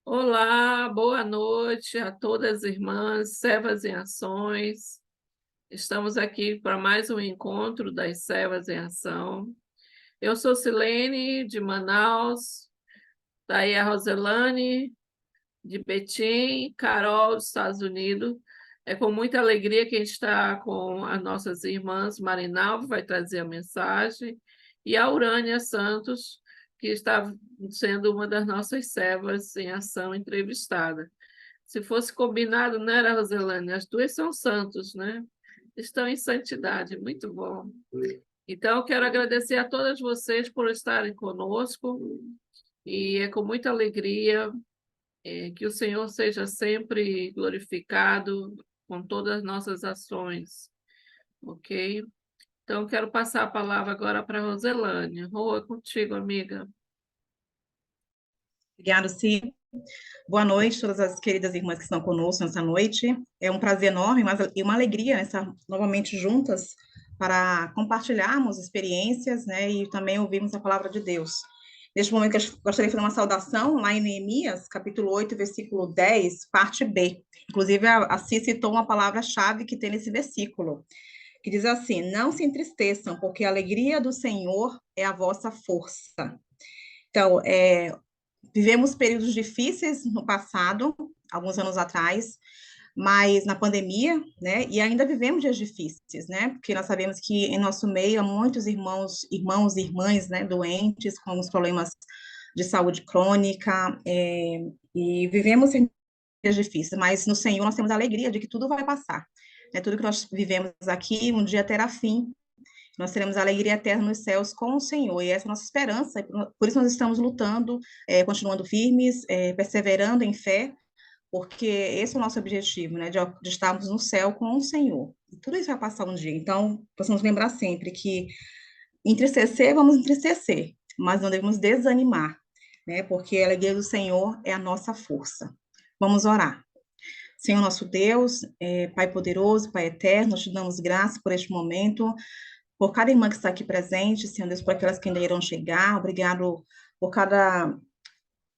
Olá, boa noite a todas as irmãs, servas em ações. Estamos aqui para mais um encontro das servas em ação. Eu sou Silene, de Manaus, daí a Roselane, de Betim, Carol, dos Estados Unidos. É com muita alegria que a gente está com as nossas irmãs. Marinalva vai trazer a mensagem, e a Urânia Santos, que está sendo uma das nossas servas em ação entrevistada. Se fosse combinado, não era, Roselane? As duas são santos, né? Estão em santidade, muito bom. Então, eu quero agradecer a todas vocês por estarem conosco, e é com muita alegria que o Senhor seja sempre glorificado com todas as nossas ações, ok? Então, quero passar a palavra agora para a Roselane. Rô, é contigo, amiga. Obrigada, Sim. Boa noite, todas as queridas irmãs que estão conosco nessa noite. É um prazer enorme e uma alegria estar novamente juntas para compartilharmos experiências, né, e também ouvirmos a palavra de Deus. Neste momento, eu gostaria de fazer uma saudação lá em Neemias, capítulo 8, versículo 10, parte B. Inclusive, a Cí citou uma palavra-chave que tem nesse versículo, que diz assim: não se entristeçam, porque a alegria do Senhor é a vossa força. Então, vivemos períodos difíceis no passado, alguns anos atrás, mas na pandemia, né? E ainda vivemos dias difíceis, né? Porque nós sabemos que em nosso meio há muitos irmãos e irmãs, né? Doentes com os problemas de saúde crônica, e vivemos em dias difíceis, mas no Senhor nós temos a alegria de que tudo vai passar. Né? Tudo que nós vivemos aqui um dia terá fim. Nós teremos alegria eterna nos céus com o Senhor, e essa é a nossa esperança, e por isso nós estamos lutando, continuando firmes, perseverando em fé, porque esse é o nosso objetivo, né, de estarmos no céu com o Senhor. E tudo isso vai passar um dia, então, precisamos lembrar sempre que entristecer, vamos entristecer, mas não devemos desanimar, né, porque a alegria do Senhor é a nossa força. Vamos orar. Senhor nosso Deus, Pai poderoso, Pai eterno, nós te damos graça por este momento, por cada irmã que está aqui presente, Senhor Deus, por aquelas que ainda irão chegar, obrigado por cada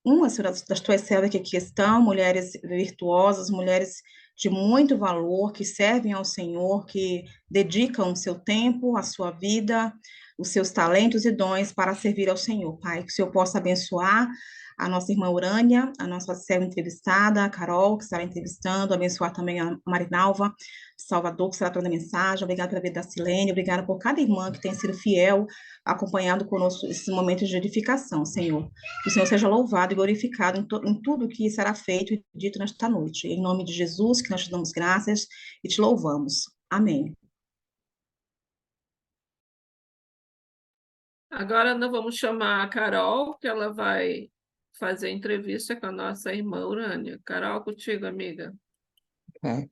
uma, Senhor, das tuas servas que aqui estão, mulheres virtuosas, mulheres de muito valor, que servem ao Senhor, que dedicam o seu tempo, a sua vida, os seus talentos e dons para servir ao Senhor, Pai, que o Senhor possa abençoar a nossa irmã Urânia, a nossa serva entrevistada, a Carol, que estará entrevistando, abençoar também a Marinalva, Salvador, que estará trazendo a mensagem, obrigada pela vida da Silene, obrigada por cada irmã que tem sido fiel, acompanhado conosco esses momentos de edificação, Senhor. Que o Senhor seja louvado e glorificado em tudo que será feito e dito nesta noite. Em nome de Jesus, que nós te damos graças e te louvamos. Amém. Agora nós vamos chamar a Carol, que ela vai fazer entrevista com a nossa irmã Urânia. Carol, contigo, amiga. Ok.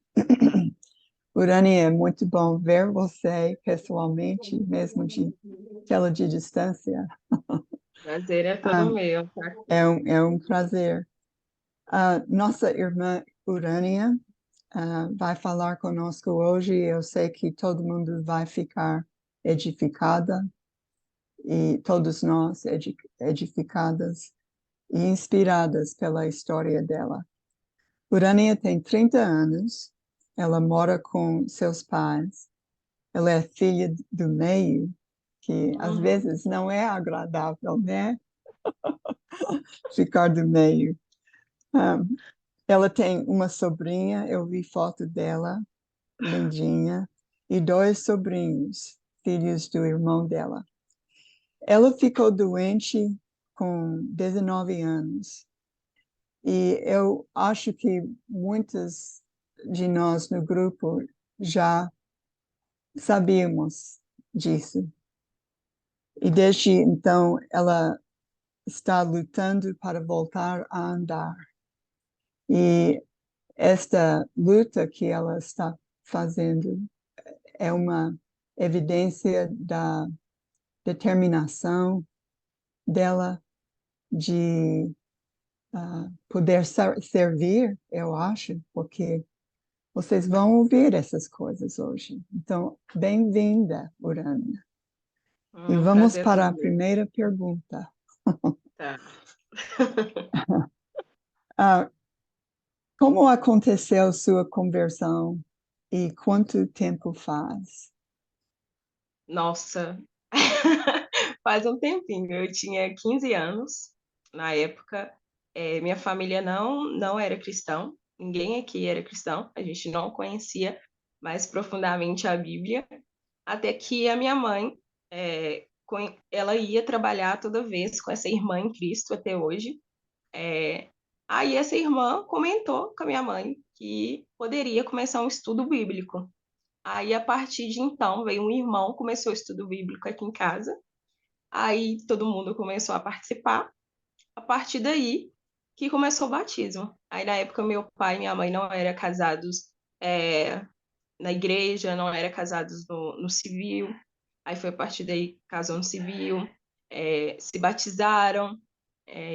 Urani, é muito bom ver você pessoalmente, mesmo de distância. Prazer é Ah, todo meu, tá? é um prazer. Nossa irmã Urânia vai falar conosco hoje. Eu sei que todo mundo vai ficar edificada, e todos nós edificadas e inspiradas pela história dela. Urânia tem 30 anos, ela mora com seus pais, ela é filha do meio, que às vezes não é agradável, né? Ficar do meio. Ela tem uma sobrinha, eu vi foto dela, lindinha, e dois sobrinhos, filhos do irmão dela. Ela ficou doente com 19 anos. E eu acho que muitas de nós no grupo já sabíamos disso. E desde então ela está lutando para voltar a andar. E esta luta que ela está fazendo é uma evidência da determinação dela de poder servir, eu acho, porque vocês vão ouvir essas coisas hoje. Então, bem-vinda, Urânia. E vamos Prazer é para todo a meu. primeira pergunta. Tá. Ah, como aconteceu sua conversão e quanto tempo faz? Nossa, faz um tempinho. Eu tinha 15 anos na época. Minha família não era cristão. Ninguém aqui era cristão. A gente não conhecia mais profundamente a Bíblia. Até que a minha mãe, ela ia trabalhar toda vez com essa irmã em Cristo até hoje. É, Aí essa irmã comentou com a minha mãe que poderia começar um estudo bíblico. Aí, a partir de então, veio um irmão, começou o estudo bíblico aqui em casa. Aí todo mundo começou a participar. A partir daí que começou o batismo. Aí, na época, meu pai e minha mãe não eram casados é, na igreja, não eram casados no civil. Aí foi a partir daí que casou no civil, se batizaram,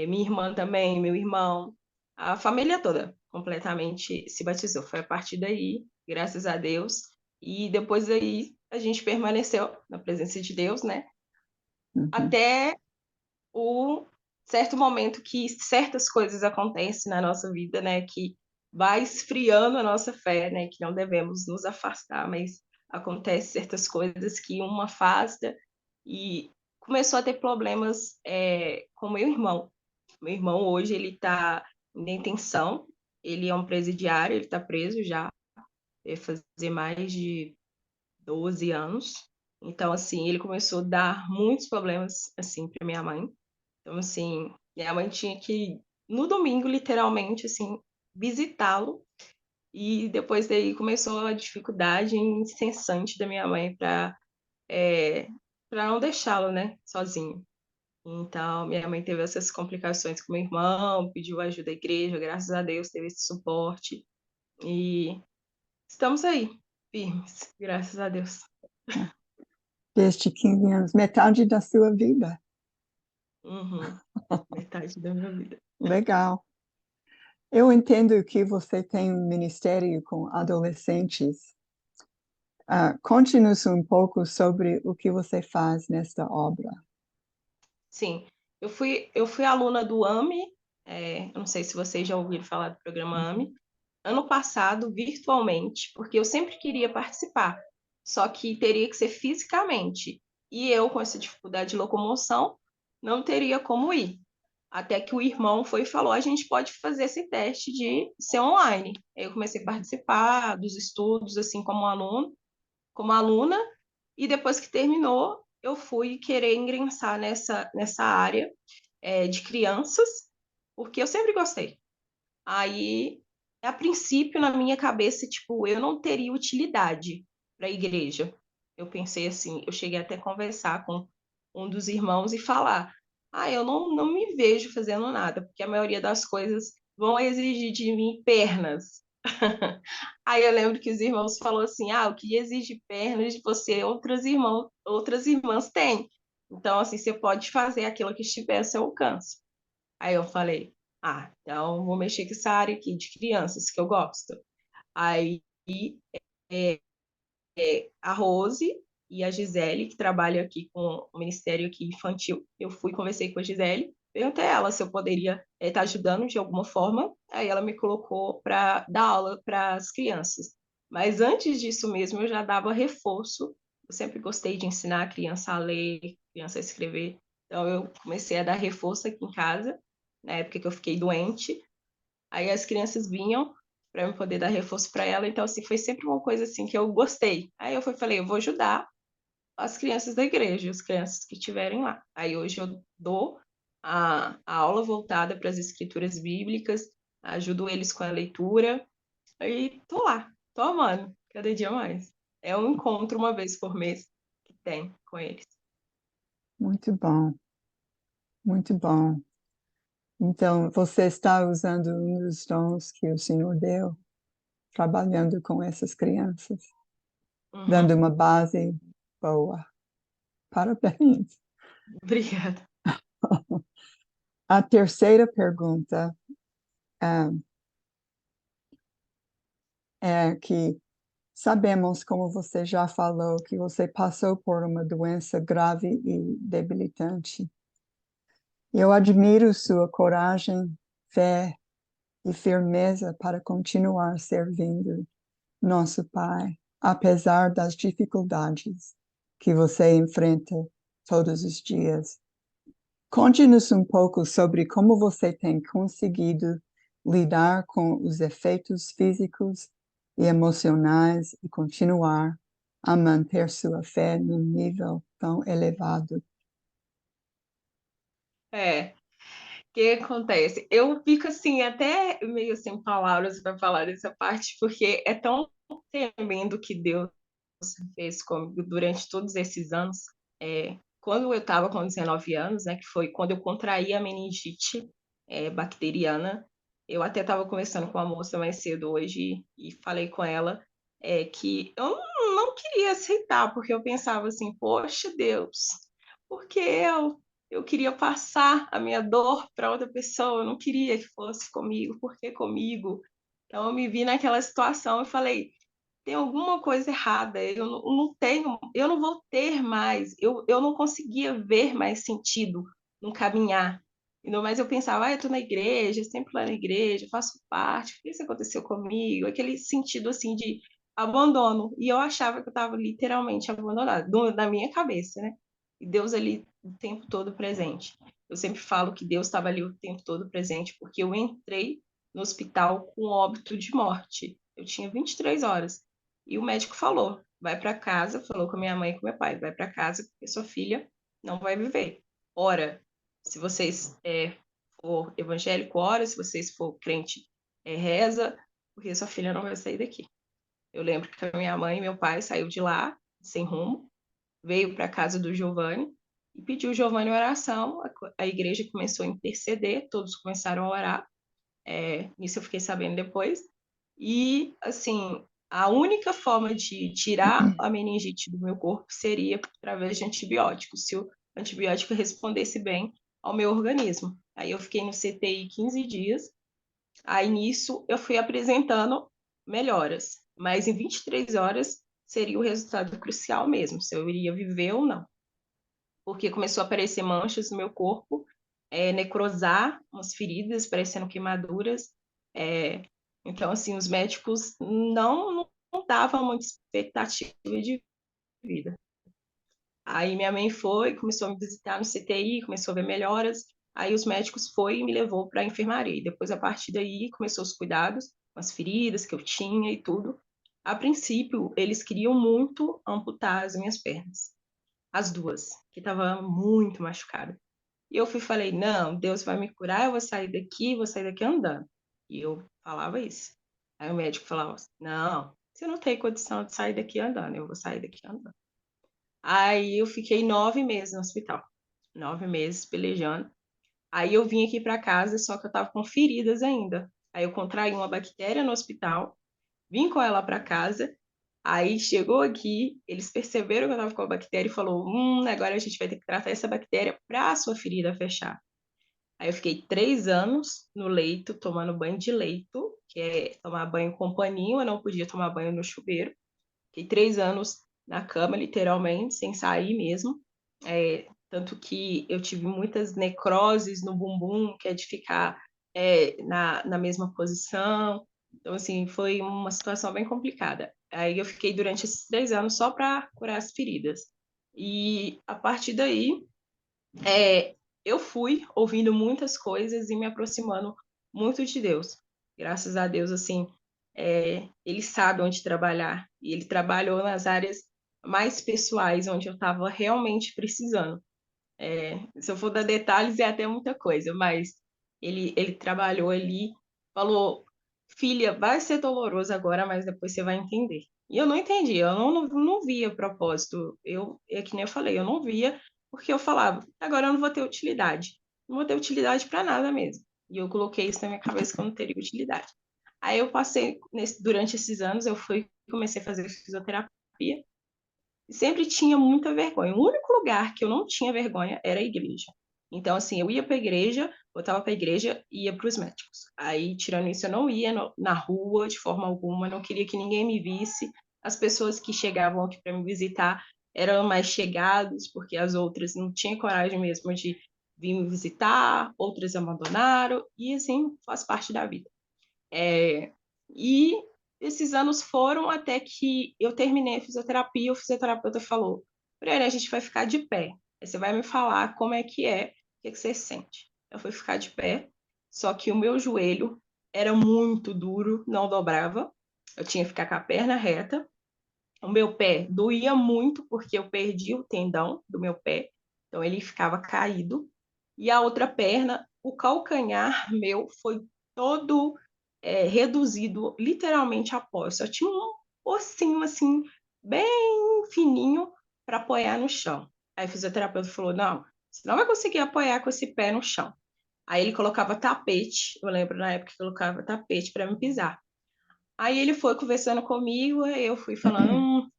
minha irmã também, meu irmão, a família toda completamente se batizou. Foi a partir daí, graças a Deus. E depois daí a gente permaneceu na presença de Deus, né? Uhum. Até o certo momento que certas coisas acontecem na nossa vida, né? Que vai esfriando a nossa fé, né? Que não devemos nos afastar, mas acontece certas coisas que uma afasta e começou a ter problemas com meu irmão. Meu irmão hoje ele está em detenção, ele é um presidiário, ele está preso já, vai fazer mais de 12 anos. Então, assim, ele começou a dar muitos problemas, assim, para minha mãe. Então, assim, minha mãe tinha que, no domingo, literalmente, assim, visitá-lo. E depois daí começou a dificuldade incessante da minha mãe para não deixá-lo, né, sozinho. Então, minha mãe teve essas complicações com meu irmão, pediu ajuda da igreja, graças a Deus teve esse suporte. E estamos aí, firmes, graças a Deus. Desde 15 anos, metade da sua vida. Uhum. Metade da minha vida. Legal. Eu entendo que você tem um ministério com adolescentes. Conte-nos um pouco sobre o que você faz nesta obra. Sim, eu fui aluna do AME, eu não sei se vocês já ouviram falar do programa AME, ano passado, virtualmente, porque eu sempre queria participar, só que teria que ser fisicamente. E eu, com essa dificuldade de locomoção, não teria como ir. Até que o irmão foi e falou: a gente pode fazer esse teste de ser online. Aí eu comecei a participar dos estudos, assim, como aluno, como aluna, e depois que terminou, eu fui querer ingressar nessa área de crianças, porque eu sempre gostei. Aí, a princípio, na minha cabeça, tipo, eu não teria utilidade para a igreja. Eu pensei assim, eu cheguei até a conversar com um dos irmãos e falar: eu não me vejo fazendo nada, porque a maioria das coisas vão exigir de mim pernas. Aí eu lembro que os irmãos falaram assim: o que exige pernas de você, outras irmãs têm. Então, assim, você pode fazer aquilo que estiver ao seu alcance. Aí eu falei: então vou mexer com essa área aqui de crianças que eu gosto. Aí a Rose e a Gisele, que trabalham aqui com o Ministério aqui infantil, eu fui conversei com a Gisele, perguntei a ela se eu poderia estar ajudando de alguma forma. Aí ela me colocou para dar aula para as crianças. Mas antes disso mesmo, eu já dava reforço. Eu sempre gostei de ensinar a criança a ler, criança a escrever. Então eu comecei a dar reforço aqui em casa, na época que eu fiquei doente. Aí as crianças vinham para eu poder dar reforço para ela. Então, assim, foi sempre uma coisa assim que eu gostei. Aí falei, eu vou ajudar as crianças da igreja, as crianças que estiverem lá. Aí hoje eu dou a aula voltada para as escrituras bíblicas, ajudo eles com a leitura. Aí tô lá, tô amando, cada dia mais. É um encontro uma vez por mês que tem com eles. Muito bom, muito bom. Então, você está usando um dos dons que o Senhor deu, trabalhando com essas crianças, dando Uhum. uma base boa. Parabéns. Obrigada. A terceira pergunta é que sabemos, como você já falou, que você passou por uma doença grave e debilitante. Eu admiro sua coragem, fé e firmeza para continuar servindo nosso Pai, apesar das dificuldades que você enfrenta todos os dias. Conte-nos um pouco sobre como você tem conseguido lidar com os efeitos físicos e emocionais e continuar a manter sua fé num nível tão elevado. O que acontece? Eu fico assim, até meio sem palavras para falar dessa parte, porque é tão tremendo que Deus fez comigo durante todos esses anos. Quando eu estava com 19 anos, né, que foi quando eu contraí a meningite bacteriana, eu até estava conversando com uma moça mais cedo hoje e falei com ela que eu não queria aceitar, porque eu pensava assim, poxa Deus, por que eu? Eu queria passar a minha dor para outra pessoa, eu não queria que fosse comigo, por que comigo? Então eu me vi naquela situação e falei, tem alguma coisa errada, eu não tenho, eu não vou ter mais, eu não conseguia ver mais sentido no caminhar. Ainda mais eu pensava, eu estou na igreja, sempre lá na igreja, faço parte, o que isso aconteceu comigo? Aquele sentido assim de abandono. E eu achava que eu estava literalmente abandonada, na minha cabeça, né? E Deus ali o tempo todo presente. Eu sempre falo que Deus estava ali o tempo todo presente, porque eu entrei no hospital com óbito de morte. Eu tinha 23 horas. E o médico falou: vai para casa, falou com a minha mãe e com meu pai, vai para casa porque sua filha não vai viver. Ora, se vocês for evangélico, ora, se vocês for crente, reza, porque sua filha não vai sair daqui. Eu lembro que a minha mãe e meu pai saiu de lá, sem rumo, veio para a casa do Giovanni e pediu o Giovanni oração. A igreja começou a interceder, todos começaram a orar. Isso eu fiquei sabendo depois. E, assim, a única forma de tirar a meningite do meu corpo seria através de antibióticos, se o antibiótico respondesse bem ao meu organismo. Aí eu fiquei no CTI 15 dias, aí nisso eu fui apresentando melhoras, mas em 23 horas seria o resultado crucial mesmo, se eu iria viver ou não. Porque começou a aparecer manchas no meu corpo, necrosar umas feridas, parecendo queimaduras. É, então, assim, os médicos não davam muita expectativa de vida. Aí minha mãe foi, começou a me visitar no CTI, começou a ver melhoras. Aí os médicos foi e me levou para a enfermaria. E depois, a partir daí, começou os cuidados, com as feridas que eu tinha e tudo. A princípio, eles queriam muito amputar as minhas pernas, as duas, que estava muito machucada. E eu fui falei, não, Deus vai me curar, eu vou sair daqui andando. E eu falava isso. Aí o médico falava, não, você não tem condição de sair daqui andando, eu vou sair daqui andando. Aí eu fiquei 9 meses no hospital, 9 meses pelejando. Aí eu vim aqui para casa, só que eu estava com feridas ainda. Aí eu contraí uma bactéria no hospital, vim com ela para casa. Aí chegou aqui, eles perceberam que eu estava com a bactéria e falou: agora a gente vai ter que tratar essa bactéria para a sua ferida fechar. Aí eu fiquei 3 anos no leito, tomando banho de leito, que é tomar banho com paninho, eu não podia tomar banho no chuveiro. Fiquei 3 anos na cama, literalmente, sem sair mesmo. Tanto que eu tive muitas necroses no bumbum, que é de ficar na mesma posição. Então, assim, foi uma situação bem complicada. Aí eu fiquei durante esses 3 anos só para curar as feridas. E a partir daí, eu fui ouvindo muitas coisas e me aproximando muito de Deus. Graças a Deus, assim, ele sabe onde trabalhar. E ele trabalhou nas áreas mais pessoais, onde eu estava realmente precisando. Se eu for dar detalhes, é até muita coisa, mas ele trabalhou ali, falou, filha, vai ser doloroso agora, mas depois você vai entender. E eu não entendi, eu não via propósito. É que nem eu falei, eu não via, porque eu falava, agora eu não vou ter utilidade. Não vou ter utilidade para nada mesmo. E eu coloquei isso na minha cabeça que eu não teria utilidade. Aí eu passei, durante esses anos, eu comecei a fazer fisioterapia, sempre tinha muita vergonha. O único lugar que eu não tinha vergonha era a igreja. Então, assim, eu ia para a igreja, voltava para a igreja e ia para os médicos. Aí, tirando isso, eu não ia na rua de forma alguma, não queria que ninguém me visse. As pessoas que chegavam aqui para me visitar eram mais chegados, porque as outras não tinham coragem mesmo de vir me visitar, outras abandonaram, e assim, faz parte da vida. E esses anos foram até que eu terminei a fisioterapia, o fisioterapeuta falou, Briana, a gente vai ficar de pé. Aí você vai me falar como é, o que você sente. Eu fui ficar de pé, só que o meu joelho era muito duro, não dobrava. Eu tinha que ficar com a perna reta. O meu pé doía muito, porque eu perdi o tendão do meu pé, então ele ficava caído. E a outra perna, o calcanhar meu foi todo reduzido, literalmente a pó. Eu só tinha um ossinho assim, bem fininho, para apoiar no chão. Aí o fisioterapeuta falou: não, você não vai conseguir apoiar com esse pé no chão. Aí ele colocava tapete, eu lembro na época que colocava tapete para me pisar. Aí ele foi conversando comigo, aí eu fui falando,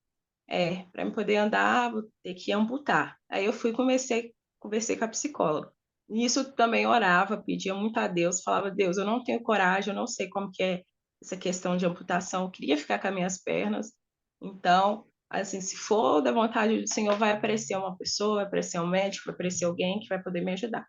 para eu poder andar, vou ter que amputar. Aí eu fui conversei com a psicóloga. Nisso também orava, pedia muito a Deus, falava, Deus, eu não tenho coragem, eu não sei como que é essa questão de amputação, eu queria ficar com as minhas pernas. Então, assim, se for da vontade do Senhor, vai aparecer uma pessoa, vai aparecer um médico, vai aparecer alguém que vai poder me ajudar.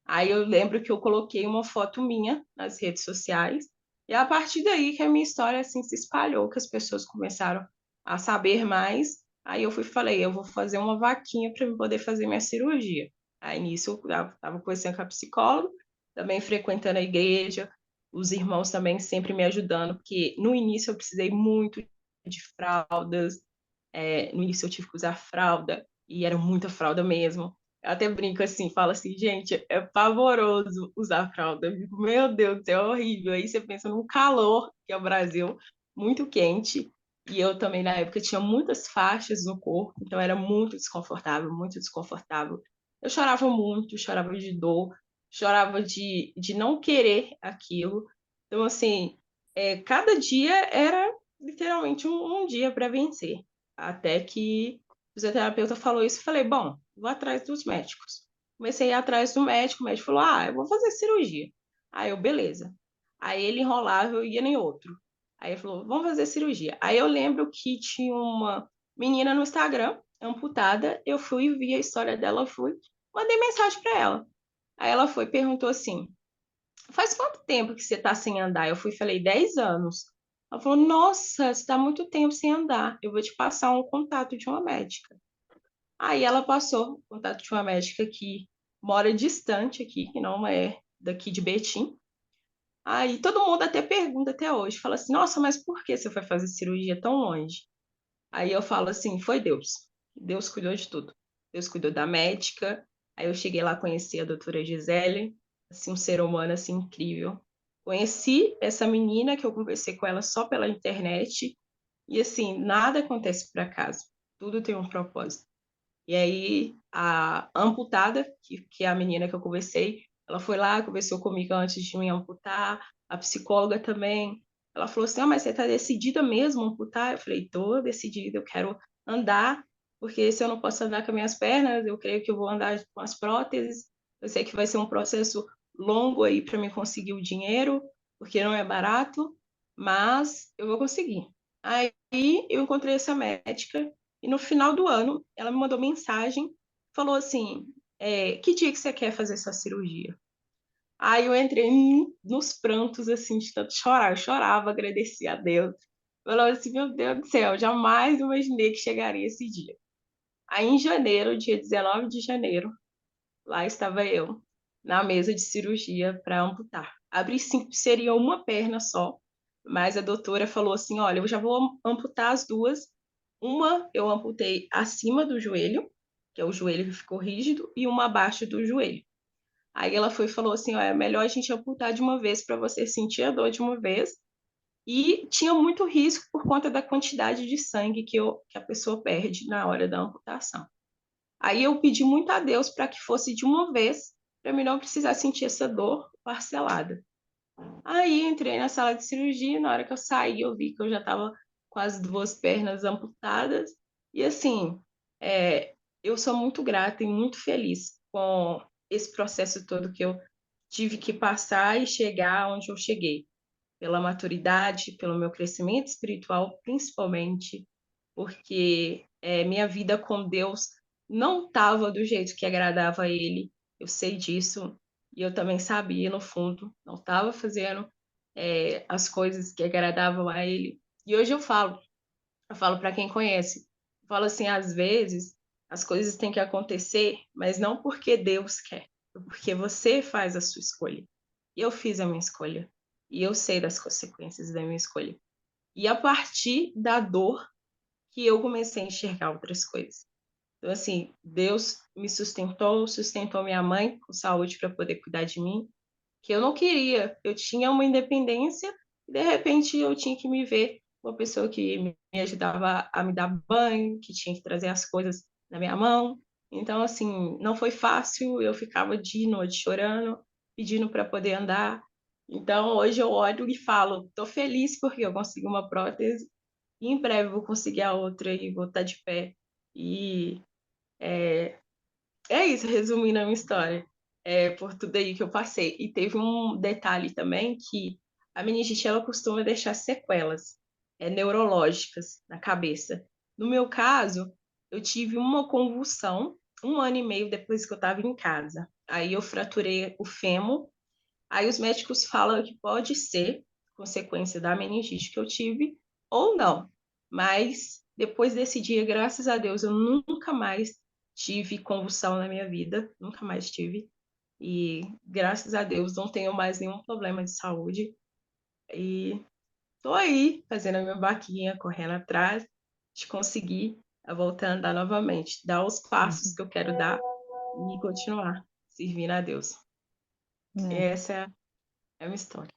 Aí eu lembro que eu coloquei uma foto minha nas redes sociais, e a partir daí que a minha história assim se espalhou, que as pessoas começaram a saber mais. Aí eu falei, eu vou fazer uma vaquinha para eu poder fazer minha cirurgia. Aí nisso eu estava conversando com a psicóloga, também frequentando a igreja, os irmãos também sempre me ajudando, porque no início eu precisei muito de fraldas, no início eu tive que usar fralda, e era muita fralda mesmo. Eu até brinco assim, falo assim, gente, é pavoroso usar fralda. Eu fico, meu Deus do céu, é horrível. Aí você pensa no calor, que é o Brasil, muito quente. E eu também, na época, tinha muitas faixas no corpo, então era muito desconfortável, muito desconfortável. Eu chorava de dor, chorava de não querer aquilo. Então, assim, cada dia era literalmente um dia para vencer. Até que o fisioterapeuta falou isso, eu falei, bom, vou atrás dos médicos. Comecei a ir atrás do médico, o médico falou, eu vou fazer cirurgia. Aí eu, beleza. Aí ele enrolava, eu ia em outro. Aí ele falou, vamos fazer cirurgia. Aí eu lembro que tinha uma menina no Instagram, amputada, eu fui, vi a história dela, mandei mensagem para ela. Aí ela foi, perguntou assim, faz quanto tempo que você está sem andar? Eu falei, 10 anos. Ela falou, nossa, você está muito tempo sem andar. Eu vou te passar um contato de uma médica. Aí ela passou o contato de uma médica que mora distante aqui, que não é daqui de Betim. Aí todo mundo até pergunta até hoje, fala assim, nossa, mas por que você foi fazer cirurgia tão longe? Aí eu falo assim, foi Deus. Deus cuidou de tudo. Deus cuidou da médica. Aí eu cheguei lá a conhecer a doutora Gisele, assim, um ser humano assim incrível. Conheci essa menina que eu conversei com ela só pela internet e assim, nada acontece por acaso. Tudo tem um propósito. E aí a amputada, que é a menina que eu conversei, ela foi lá, conversou comigo antes de me amputar, a psicóloga também. Ela falou assim: mas você está decidida mesmo a amputar? Eu falei: estou decidida, eu quero andar, porque se eu não posso andar com as minhas pernas, eu creio que eu vou andar com as próteses. Eu sei que vai ser um processo longo aí para me conseguir o dinheiro, porque não é barato, mas eu vou conseguir. Aí eu encontrei essa médica e no final do ano, ela me mandou mensagem, falou assim: que dia que você quer fazer sua cirurgia? Aí eu entrei nos prantos, assim, de tanto chorar. Eu chorava, agradecia a Deus. Falava assim: meu Deus do céu, jamais imaginei que chegaria esse dia. Aí em janeiro, dia 19 de janeiro, lá estava eu, na mesa de cirurgia para amputar. Abrir sim, seria uma perna só, mas a doutora falou assim: olha, eu já vou amputar as duas. Uma eu amputei acima do joelho, que é o joelho que ficou rígido, e uma abaixo do joelho. Aí ela foi e falou assim: ó, é melhor a gente amputar de uma vez para você sentir a dor de uma vez. E tinha muito risco por conta da quantidade de sangue que a pessoa perde na hora da amputação. Aí eu pedi muito a Deus para que fosse de uma vez, para mim não precisar sentir essa dor parcelada. Aí entrei na sala de cirurgia, na hora que eu saí, eu vi que eu já estava com as duas pernas amputadas. E assim, eu sou muito grata e muito feliz com esse processo todo que eu tive que passar e chegar onde eu cheguei. Pela maturidade, pelo meu crescimento espiritual, principalmente, porque minha vida com Deus não estava do jeito que agradava a Ele. Eu sei disso. E eu também sabia, no fundo, não estava fazendo as coisas que agradavam a ele. E hoje eu falo para quem conhece, eu falo assim, às vezes as coisas têm que acontecer, mas não porque Deus quer, é porque você faz a sua escolha. E eu fiz a minha escolha. E eu sei das consequências da minha escolha. E a partir da dor que eu comecei a enxergar outras coisas. Então, assim, Deus me sustentou, sustentou minha mãe com saúde para poder cuidar de mim, que eu não queria. Eu tinha uma independência e, de repente, eu tinha que me ver uma pessoa que me ajudava a me dar banho, que tinha que trazer as coisas na minha mão. Então, assim, não foi fácil. Eu ficava de noite chorando, pedindo para poder andar. Então, hoje eu olho e falo, estou feliz porque eu consegui uma prótese e em breve vou conseguir a outra e vou estar de pé. E é isso, resumindo a minha história, por tudo aí que eu passei. E teve um detalhe também que a meningite ela costuma deixar sequelas neurológicas na cabeça. No meu caso, eu tive uma convulsão 1 ano e meio depois que eu estava em casa. Aí eu fraturei o fêmur. Aí os médicos falam que pode ser consequência da meningite que eu tive ou não. Mas depois desse dia, graças a Deus, eu nunca mais tive convulsão na minha vida, nunca mais tive. E graças a Deus não tenho mais nenhum problema de saúde. E tô aí fazendo a minha vaquinha, correndo atrás de conseguir voltar a andar novamente, dar os passos Uhum. que eu quero dar e continuar servindo a Deus. É. Essa é a minha história.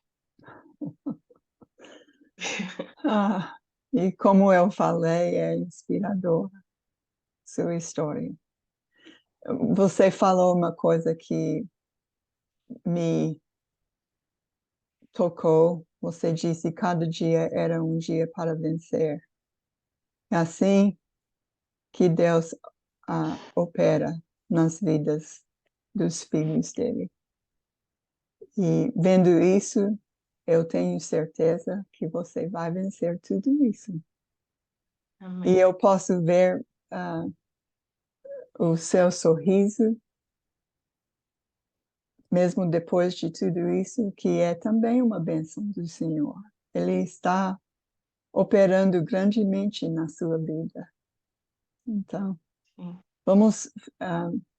Ah, e como eu falei, é inspirador sua história. Você falou uma coisa que me tocou. Você disse que cada dia era um dia para vencer. É assim que Deus opera nas vidas dos filhos dele. E vendo isso, eu tenho certeza que você vai vencer tudo isso. E Amém. eu posso ver o seu sorriso, mesmo depois de tudo isso, que é também uma bênção do Senhor. Ele está operando grandemente na sua vida. Então, Sim. vamos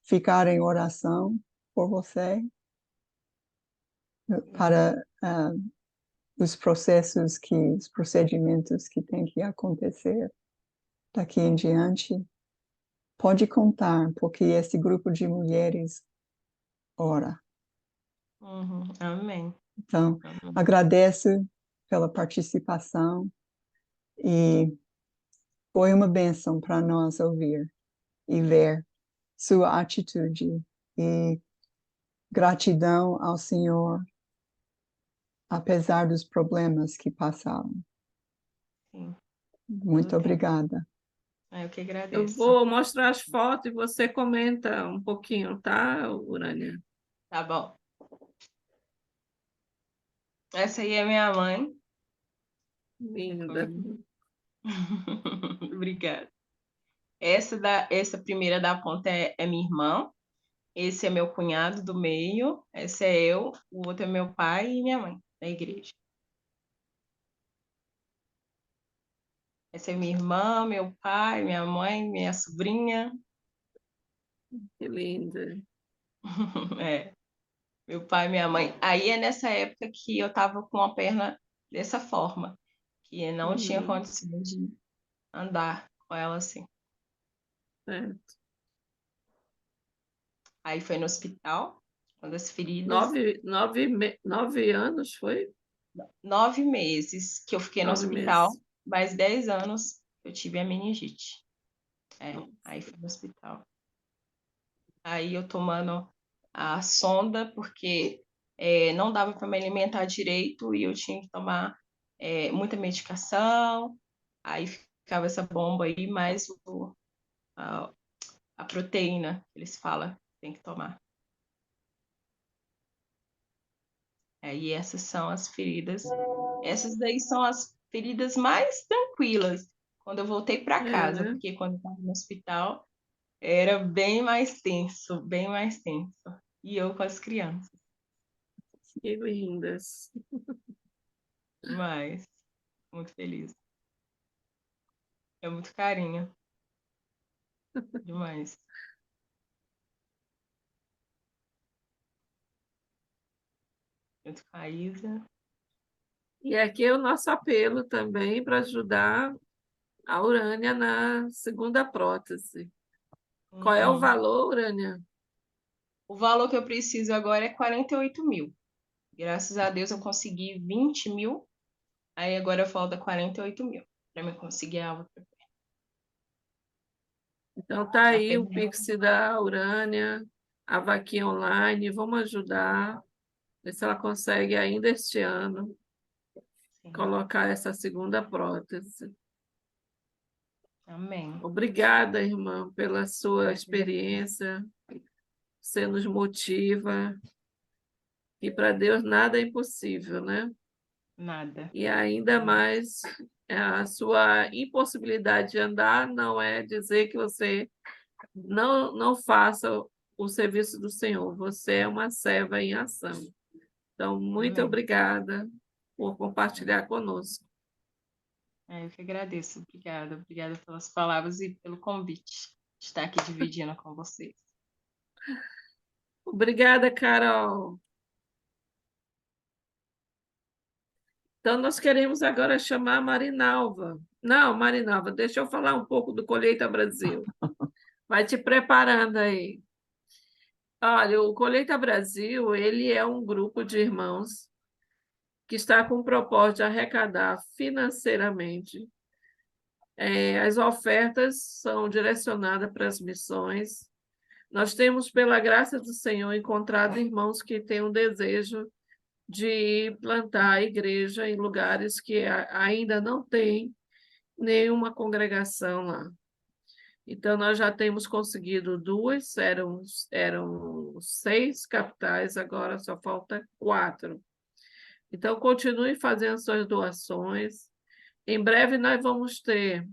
ficar em oração por você, para os procedimentos que têm que acontecer daqui em diante. Pode contar, porque esse grupo de mulheres ora. Uhum. Amém. Então, Amém. agradeço pela participação e foi uma bênção para nós ouvir e ver sua atitude e gratidão ao Senhor, apesar dos problemas que passaram. Sim. Muito Tudo bem. obrigada. Eu que Eu agradeço. vou mostrar as fotos e você comenta um pouquinho, tá, Urânia? Tá bom. Essa aí é minha mãe. Linda. Obrigada. Essa primeira da ponta é minha irmã. Esse é meu cunhado do meio. Esse é eu. O outro é meu pai e minha mãe, da igreja. Essa é minha irmã, meu pai, minha mãe, minha sobrinha. Que linda. É, meu pai e minha mãe. Aí é nessa época que eu tava com a perna dessa forma, que eu não tinha Uhum, condição de andar com ela assim. certo. Aí foi no hospital, quando as feridas, 9 anos, foi? 9 meses que eu fiquei no 9 meses. hospital, mais 10 anos eu tive a meningite. Nossa, Aí fui no hospital. Aí eu tomando a sonda, porque não dava para me alimentar direito e eu tinha que tomar muita medicação. Aí ficava essa bomba aí, mais a, a proteína, que eles falam, que tem que tomar. E essas são as feridas. Essas daí são as feridas mais tranquilas quando eu voltei para é, casa, né? porque quando eu estava no hospital era bem mais tenso, bem mais tenso. E eu com as crianças. Que lindas. Demais. Muito feliz. É muito carinho. Demais. Junto com a Isa. E aqui é o nosso apelo também para ajudar a Urânia na segunda prótese. Qual é o Uhum. valor, Urânia? O valor que eu preciso agora é 48 mil. Graças a Deus eu consegui 20 mil. Aí agora falta 48 mil para me conseguir a outra. Então tá aí Até o Pix da Urânia, a vaquinha online, vamos ajudar, ver se ela consegue ainda este ano sim. colocar essa segunda prótese. Amém. Obrigada, irmã, pela sua experiência, você nos motiva, e para Deus nada é impossível, né? Nada. E ainda mais a sua impossibilidade de andar não é dizer que você não faça o serviço do Senhor, você é uma serva em ação. Então, muito Amém. obrigada por compartilhar conosco. Eu que agradeço. Obrigada. Obrigada pelas palavras e pelo convite de estar aqui dividindo com vocês. Obrigada, Carol. Então, nós queremos agora chamar a Marinalva. Não, Marinalva, deixa eu falar um pouco do Colheita Brasil. Vai te preparando aí. Olha, o Colheita Brasil, ele é um grupo de irmãos que está com o propósito de arrecadar financeiramente. As ofertas são direcionadas para as missões. Nós temos, pela graça do Senhor, encontrado irmãos que têm um desejo de plantar a igreja em lugares que ainda não tem nenhuma congregação lá. Então, nós já temos conseguido duas, eram 6 capitais, agora só falta 4. Então, continue fazendo suas doações. Em breve, nós vamos ter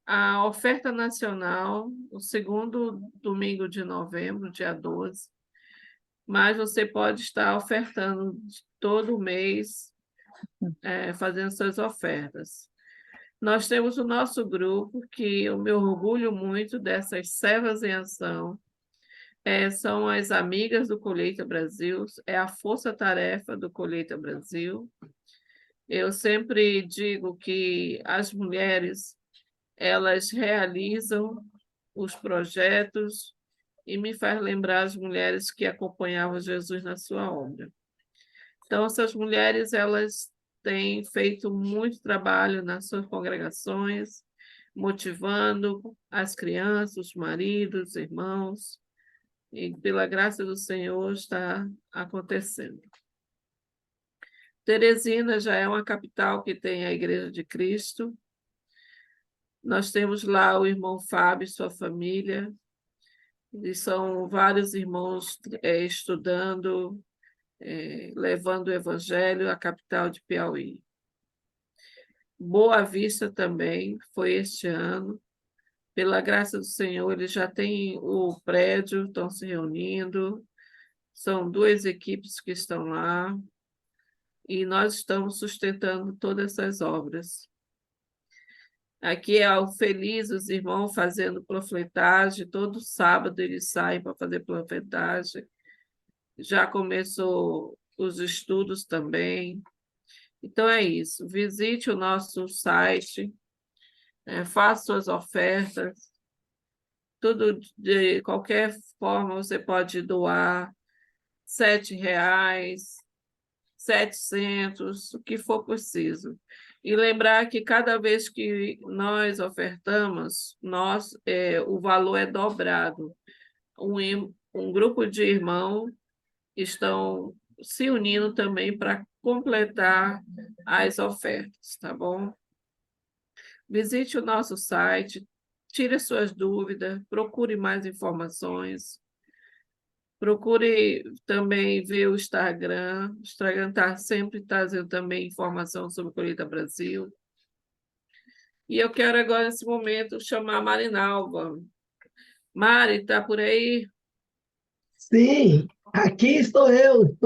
a oferta nacional, o segundo domingo de novembro, dia 12. Mas você pode estar ofertando todo mês, fazendo suas ofertas. Nós temos o nosso grupo, que eu me orgulho muito dessas servas em ação, são as amigas do Colheita Brasil, é a força-tarefa do Colheita Brasil. Eu sempre digo que as mulheres, elas realizam os projetos e me faz lembrar as mulheres que acompanhavam Jesus na sua obra. Então, essas mulheres, elas têm feito muito trabalho nas suas congregações, motivando as crianças, os maridos, os irmãos, e pela graça do Senhor está acontecendo. Teresina já é uma capital que tem a Igreja de Cristo. Nós temos lá o irmão Fábio e sua família, e são vários irmãos estudando, levando o Evangelho à capital de Piauí. Boa Vista também foi este ano. Pela graça do Senhor, eles já têm o prédio, estão se reunindo. São 2 equipes que estão lá e nós estamos sustentando todas essas obras. Aqui é o Feliz, os irmãos fazendo panfletagem, todo sábado eles saem para fazer panfletagem. Já começou os estudos também. Então é isso, visite o nosso site, faça suas ofertas, tudo de qualquer forma você pode doar, R$ 7, 700, o que for preciso. E lembrar que cada vez que nós ofertamos, o valor é dobrado. Um grupo de irmãos estão se unindo também para completar as ofertas, tá bom? Visite o nosso site, tire suas dúvidas, procure mais informações. Procure também ver o Instagram. O Instagram está sempre trazendo também informação sobre o Colheita Brasil. E eu quero agora, nesse momento, chamar a Marinalva. Mari, está por aí? Sim, aqui estou eu.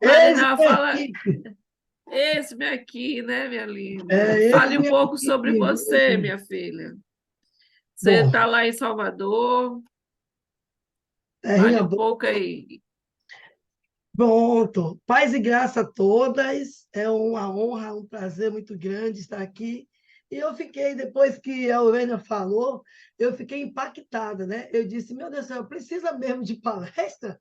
Eis Marinalva, minha fala, equipe. Esse aqui, né, minha linda? É Fale esse um mesmo pouco aqui, sobre você, mesmo. minha filha. Você Bom, está lá em Salvador, fale terrinha um boa. pouco aí. Pronto. Paz e graça a todas. É uma honra, um prazer muito grande estar aqui. E eu fiquei, depois que a Urânia falou, eu fiquei impactada, né? Eu disse, meu Deus do céu, precisa mesmo de palestra?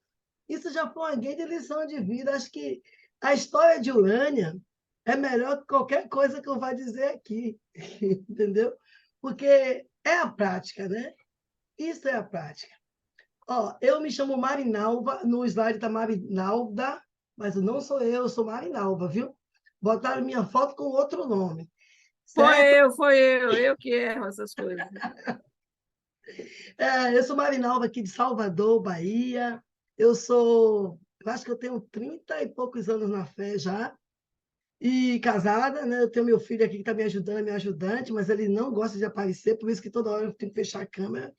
Isso já foi uma grande lição de vida. Acho que a história de Urânia é melhor que qualquer coisa que eu vá dizer aqui, entendeu? Porque é a prática, né? Isso é a prática. Ó, eu me chamo Marinalva, no slide está Marinalda, mas não sou eu sou Marinalva, viu? Botaram minha foto com outro nome, certo? Foi eu que erro essas coisas. Eu sou Marinalva aqui de Salvador, Bahia. Eu acho que eu tenho 30 e poucos anos na fé já, e casada, né? Eu tenho meu filho aqui que está me ajudando, é meu ajudante, mas ele não gosta de aparecer, por isso que toda hora eu tenho que fechar a câmera.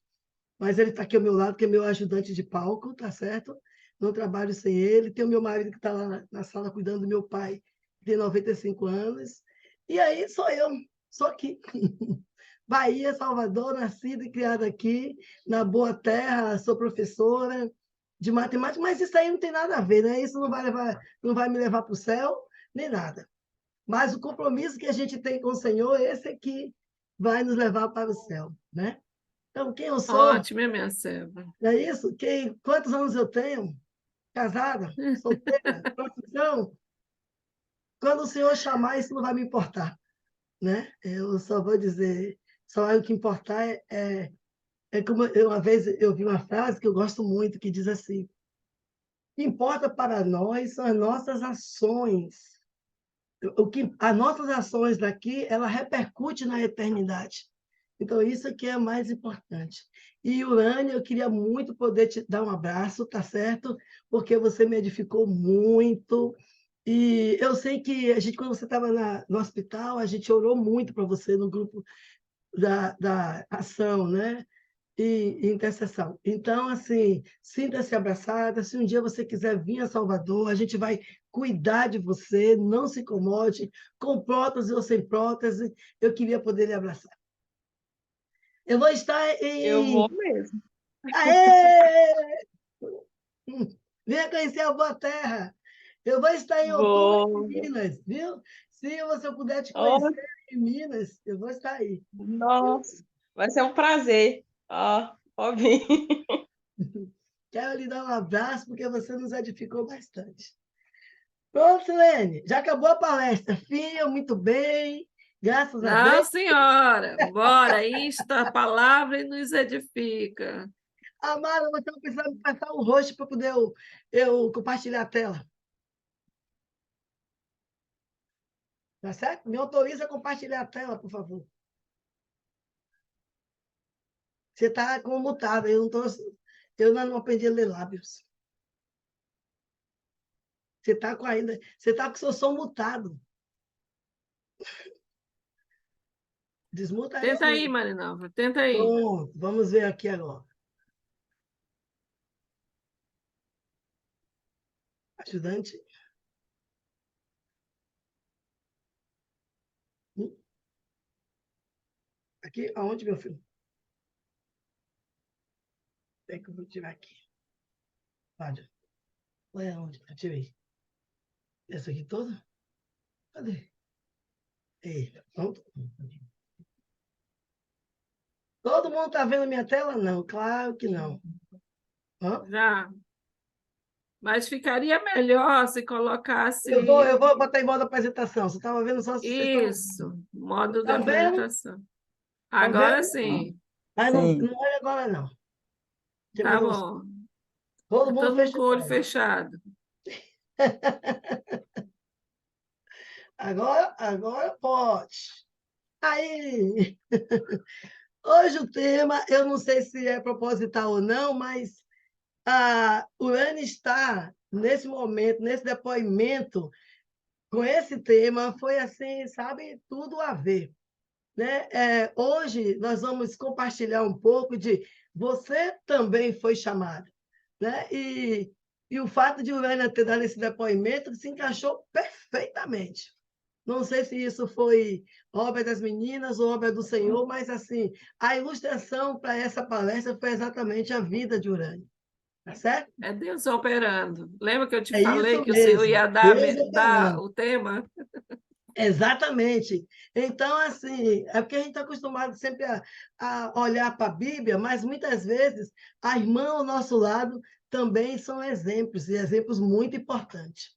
Mas ele está aqui ao meu lado, que é meu ajudante de palco, tá certo? Não trabalho sem ele. Tem o meu marido que está lá na sala cuidando do meu pai, que tem 95 anos. E aí sou aqui. Bahia, Salvador, nascida e criada aqui, na boa terra, sou professora de matemática, mas isso aí não tem nada a ver, né? Isso não vai me levar para o céu, nem nada. Mas o compromisso que a gente tem com o Senhor, esse aqui vai nos levar para o céu, né? Então, quem eu sou? Ótimo, minha serva. É isso? Quantos anos eu tenho? Casada? Solteira? Profissão? Quando o Senhor chamar, isso não vai me importar, né? Eu só vou dizer, só o que importar é como uma vez eu vi uma frase que eu gosto muito, que diz assim: o que importa para nós são as nossas ações. As nossas ações daqui, ela repercute na eternidade. Então, isso aqui é mais importante. E, Urânia, eu queria muito poder te dar um abraço, tá certo? Porque você me edificou muito. E eu sei que a gente, quando você estava no hospital, a gente orou muito para você no grupo da ação, né? E intercessão. Então, assim, sinta-se abraçada. Se um dia você quiser vir a Salvador, a gente vai cuidar de você, não se incomode, com prótese ou sem prótese, eu queria poder lhe abraçar. Eu vou estar Eu vou em. mesmo. Aê! Venha conhecer a Boa Terra. Eu vou estar em outubro em Vou. Minas, viu? Se você puder te Oh, conhecer em Minas, eu vou estar aí. nossa, vai ser um prazer. Ó, pode vir. Quero lhe dar um abraço, porque você nos edificou bastante. Pronto, Silene, já acabou a palestra. Fia, muito bem, graças a Não, Deus. senhora, bora, isto a palavra e nos edifica. Amara, você não precisa me passar o rosto para poder eu compartilhar a tela. Tá certo? Me autoriza a compartilhar a tela, por favor. Você está como mutado, eu não aprendi a ler lábios. Você está com seu som mutado. Desmuta Tenta aí, ele. Marinalva, tenta aí. Pronto, vamos ver aqui agora. Ajudante. Aqui, aonde, meu filho? É que eu vou tirar aqui. Olha, olha aonde eu tirei. Essa aqui toda? Cadê? Eita, pronto. Todo mundo está vendo a minha tela? Não, claro que não. Hã? Já. Mas ficaria melhor se colocasse Eu vou botar em modo apresentação. Você estava vendo só se vocês isso, modo de estão vendo? apresentação. Estão Agora vendo? sim, Mas não, Sim. não olha agora, não. tá bom. Todo Tá mundo todo mundo fecha com os o olho olhos. fechado. Agora pode. Aí, hoje o tema, eu não sei se é proposital ou não, mas a Urânia está, nesse momento, nesse depoimento, com esse tema, foi assim, sabe, tudo a ver. Né? Hoje nós vamos compartilhar um pouco de você também foi chamado. Né? E o fato de Urânia ter dado esse depoimento se encaixou perfeitamente. Não sei se isso foi obra das meninas ou obra do Senhor, mas assim, a ilustração para essa palestra foi exatamente a vida de Urânio. Tá certo? É Deus operando. Lembra que eu te É falei isso que o Senhor mesmo. ia Deus dar operando. o tema? Exatamente. Então, assim, é porque a gente está acostumado sempre a olhar para a Bíblia, mas muitas vezes a irmã ao nosso lado também são exemplos, e exemplos muito importantes.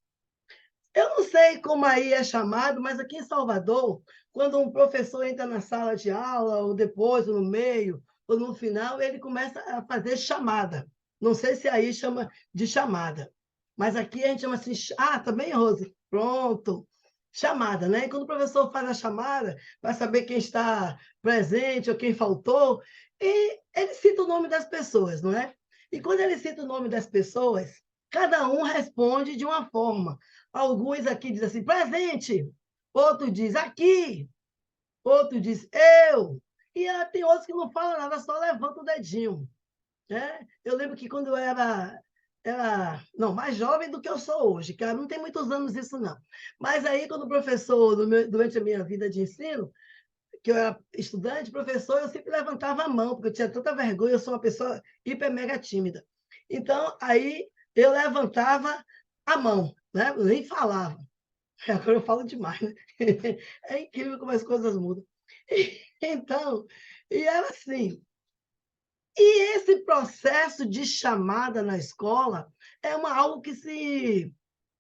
Eu não sei como aí é chamado, mas aqui em Salvador, quando um professor entra na sala de aula, ou depois, ou no meio, ou no final, ele começa a fazer chamada. Não sei se aí chama de chamada, mas aqui a gente chama assim, também, Rose? Pronto, chamada, né? E quando o professor faz a chamada, para saber quem está presente ou quem faltou, e ele cita o nome das pessoas, não é? E quando ele cita o nome das pessoas, cada um responde de uma forma. Alguns aqui dizem assim, presente. Outro diz aqui. Outro diz eu. E tem outros que não falam nada, só levanta o dedinho. Né? Eu lembro que quando eu era não, mais jovem do que eu sou hoje, cara, não tem muitos anos isso não. Mas aí, quando o professor, durante a minha vida de ensino, que eu era estudante, professor, eu sempre levantava a mão, porque eu tinha tanta vergonha, eu sou uma pessoa hiper mega tímida. Então, aí eu levantava a mão, né? Eu nem falava. Agora eu falo demais, né? É incrível como as coisas mudam. Então, e era assim. E esse processo de chamada na escola é algo que se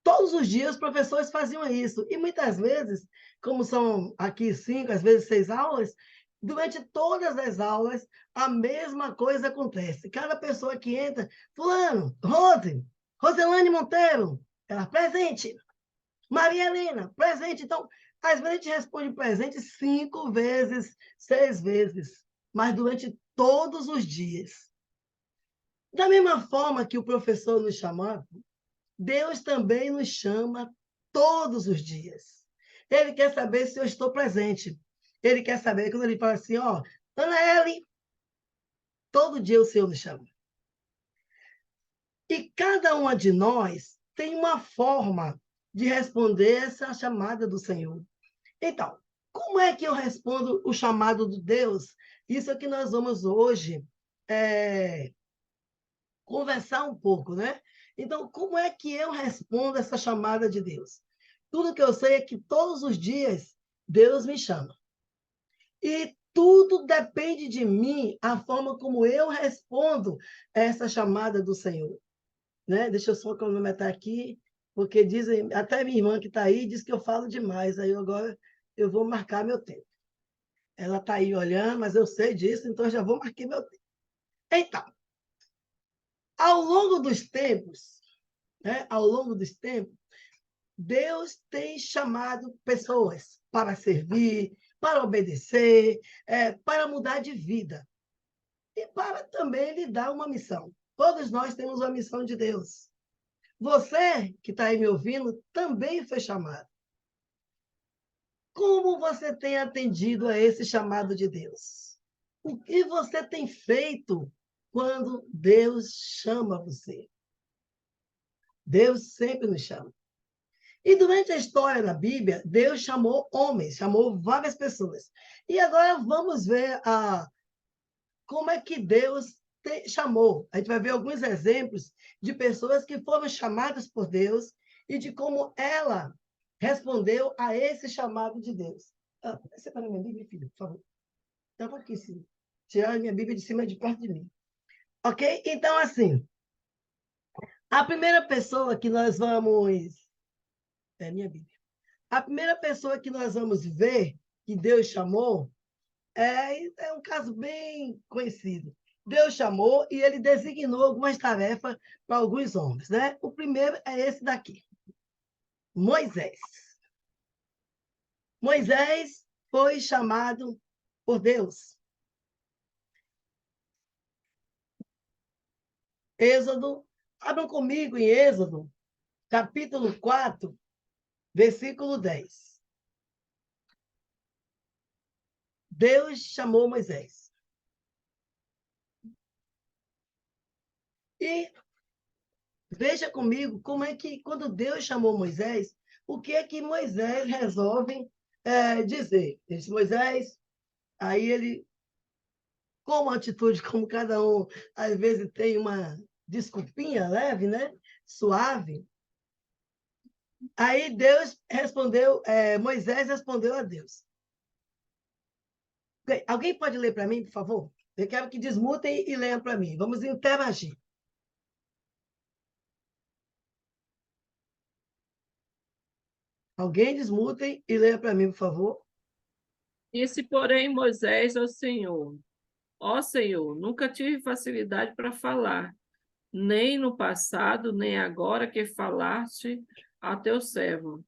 todos os dias os professores faziam isso. E muitas vezes, como são aqui 5, às vezes 6 aulas, durante todas as aulas, a mesma coisa acontece. Cada pessoa que entra, fulano, Rose, Roselane Monteiro, ela presente. Maria Helena, presente. Então, às vezes a gente responde presente 5 vezes, 6 vezes, mas durante todos os dias. Da mesma forma que o professor nos chamava, Deus também nos chama todos os dias. Ele quer saber se eu estou presente. Ele quer saber, quando ele fala assim, ó, Ana Eli, todo dia o Senhor nos chama. E cada uma de nós tem uma forma de responder essa chamada do Senhor. Então, como é que eu respondo o chamado de Deus? Isso é que nós vamos hoje conversar um pouco, né? Então, como é que eu respondo essa chamada de Deus? Tudo que eu sei é que todos os dias Deus me chama. E tudo depende de mim, a forma como eu respondo essa chamada do Senhor. Né? Deixa eu só cronometrar aqui, porque dizem, até minha irmã que está aí diz que eu falo demais, aí agora eu vou marcar meu tempo. Ela está aí olhando, mas eu sei disso, então eu já vou marcar meu tempo. Então, ao longo dos tempos, né? Ao longo dos tempos, Deus tem chamado pessoas para servir, para obedecer, para mudar de vida e para também lhe dar uma missão. Todos nós temos uma missão de Deus. Você que está aí me ouvindo também foi chamado. Como você tem atendido a esse chamado de Deus? O que você tem feito quando Deus chama você? Deus sempre nos chama. E durante a história da Bíblia, Deus chamou homens, chamou várias pessoas. E agora vamos ver como é que Deus chamou. A gente vai ver alguns exemplos de pessoas que foram chamadas por Deus e de como ela respondeu a esse chamado de Deus. Separa minha Bíblia, filho, por favor. Estava aqui, sim. Tirar a minha Bíblia de cima de perto de mim. Ok? Então, assim, a primeira pessoa que nós vamos... É minha Bíblia. A primeira pessoa que nós vamos ver que Deus chamou é um caso bem conhecido. Deus chamou e ele designou algumas tarefas para alguns homens, né? O primeiro é esse daqui, Moisés. Moisés foi chamado por Deus. Êxodo, abram comigo em Êxodo, capítulo 4, versículo 10. Deus chamou Moisés. E veja comigo como é que, quando Deus chamou Moisés, o que é que Moisés resolve dizer. Ele disse, Moisés, aí ele, com uma atitude, como cada um, às vezes tem uma desculpinha leve, né? Suave. Aí Deus respondeu, Moisés respondeu a Deus. Alguém pode ler para mim, por favor? Eu quero que desmutem e leiam para mim. Vamos interagir. Alguém desmutem e leia para mim, por favor. Disse, porém, Moisés ao Senhor: Ó Senhor, nunca tive facilidade para falar, nem no passado, nem agora que falaste a teu servo.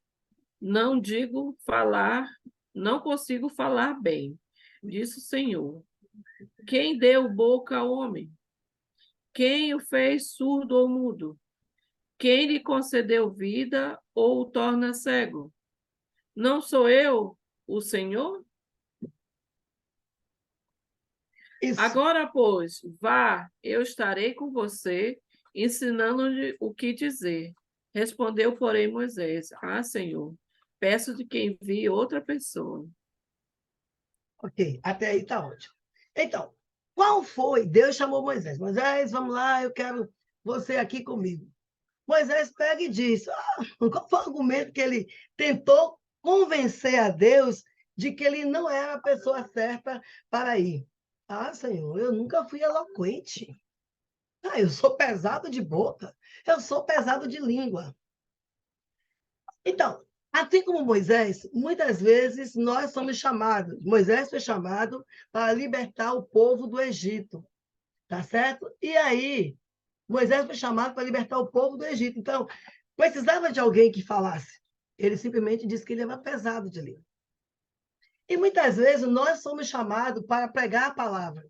Não digo falar, não consigo falar bem, disse o Senhor. Quem deu boca ao homem? Quem o fez surdo ou mudo? Quem lhe concedeu vida ou o torna cego? Não sou eu, o Senhor? Isso. Agora, pois, vá, eu estarei com você, ensinando-lhe o que dizer. Respondeu, porém, Moisés: Ah, Senhor, peço-te que envie outra pessoa. Ok, até aí está ótimo. Então, qual foi? Deus chamou Moisés. Moisés, vamos lá, eu quero você aqui comigo. Moisés pega e diz, qual foi o argumento que ele tentou convencer a Deus de que ele não era a pessoa certa para ir? Ah, Senhor, eu nunca fui eloquente. Ah, eu sou pesado de boca. Eu sou pesado de língua. Então, assim como Moisés, muitas vezes nós somos chamados, Moisés foi chamado para libertar o povo do Egito, tá certo? E aí, Moisés foi chamado para libertar o povo do Egito. Então, precisava de alguém que falasse. Ele simplesmente disse que ele era pesado de língua. E muitas vezes nós somos chamados para pregar a palavra.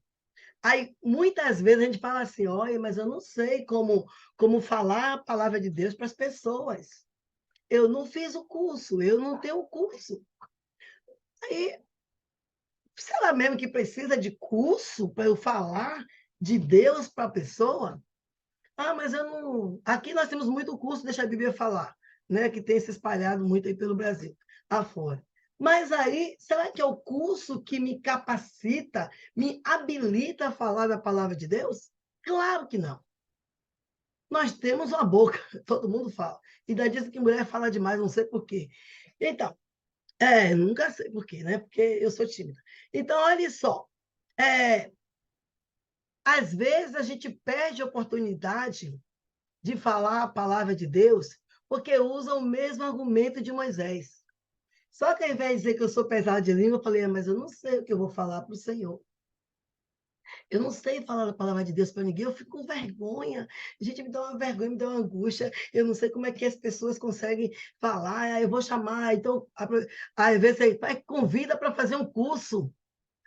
Aí, muitas vezes a gente fala assim, olha, mas eu não sei como falar a palavra de Deus para as pessoas. Eu não fiz o curso, eu não tenho o curso. Aí, será mesmo que precisa de curso para eu falar de Deus para a pessoa? Ah, mas eu não. Aqui nós temos muito curso, deixa a Bíblia falar, né? Que tem se espalhado muito aí pelo Brasil, afora. Mas aí, será que é o curso que me capacita, me habilita a falar da palavra de Deus? Claro que não. Nós temos uma boca, todo mundo fala. Ainda dizem que mulher fala demais, não sei por quê. Então, nunca sei por quê, né? Porque eu sou tímida. Então, olha só. Às vezes a gente perde a oportunidade de falar a palavra de Deus porque usa o mesmo argumento de Moisés. Só que ao invés de dizer que eu sou pesado de língua, eu falei, mas eu não sei o que eu vou falar para o Senhor. Eu não sei falar a palavra de Deus para ninguém, eu fico com vergonha. A gente me dá uma vergonha, me dá uma angústia. Eu não sei como é que as pessoas conseguem falar, eu vou chamar. Então, às vezes você convida para fazer um curso,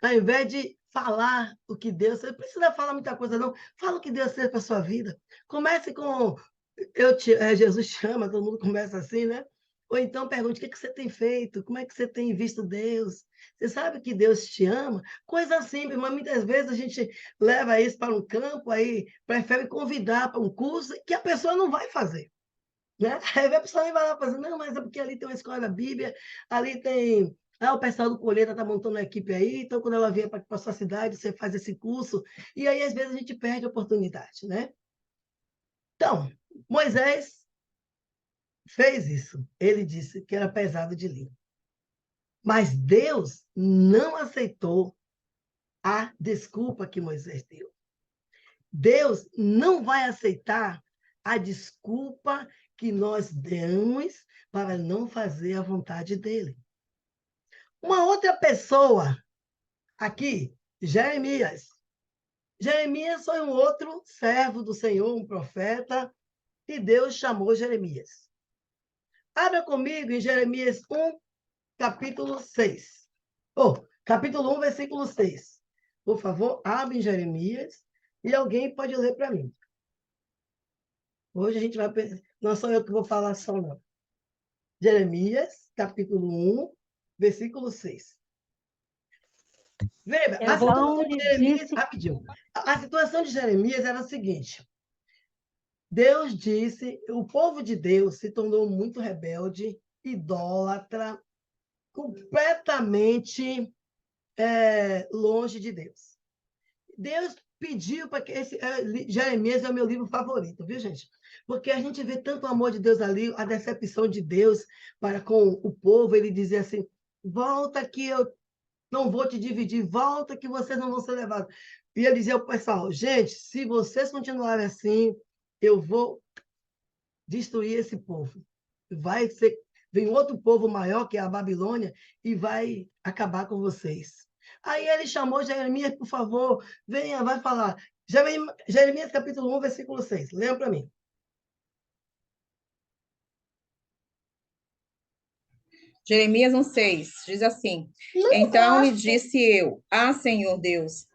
ao invés de falar o que Deus... Você não precisa falar muita coisa, não. Fala o que Deus fez para a sua vida. Comece com Jesus te ama, todo mundo começa assim, né? Ou então pergunte, o que você tem feito? Como é que você tem visto Deus? Você sabe que Deus te ama? Coisa simples, mas muitas vezes a gente leva isso para um campo, aí prefere convidar para um curso que a pessoa não vai fazer. Né? Aí a pessoa vai lá fazer, não, mas é porque ali tem uma escola da Bíblia, ali tem... o pessoal do Colheita está montando uma equipe aí, então quando ela vier para a sua cidade, você faz esse curso, e aí às vezes a gente perde a oportunidade, né? Então, Moisés fez isso. Ele disse que era pesado de língua. Mas Deus não aceitou a desculpa que Moisés deu. Deus não vai aceitar a desculpa que nós damos para não fazer a vontade dele. Uma outra pessoa aqui, Jeremias. Jeremias foi um outro servo do Senhor, um profeta, e Deus chamou Jeremias. Abra comigo em Jeremias 1, capítulo 6. Capítulo 1, versículo 6. Por favor, abre em Jeremias e alguém pode ler para mim. Hoje a gente vai... Não sou eu que vou falar só, não. Jeremias, capítulo 1, versículo 6. Veja, a situação de Jeremias... Rapidinho. A situação de Jeremias era a seguinte. Deus disse, o povo de Deus se tornou muito rebelde idólatra, completamente longe de Deus. Deus pediu para que Jeremias é o meu livro favorito, viu, gente? Porque a gente vê tanto o amor de Deus ali, a decepção de Deus para com o povo. Ele dizia assim: volta que eu não vou te dividir, volta que vocês não vão ser levados. E ele dizia ao pessoal: gente, se vocês continuarem assim, eu vou destruir esse povo. Vem outro povo maior, que é a Babilônia, e vai acabar com vocês. Aí ele chamou Jeremias, por favor, venha, vai falar. Jeremias capítulo 1, versículo 6. Lembra para mim. Jeremias 1,6 diz assim: então lhe disse eu: Senhor Deus,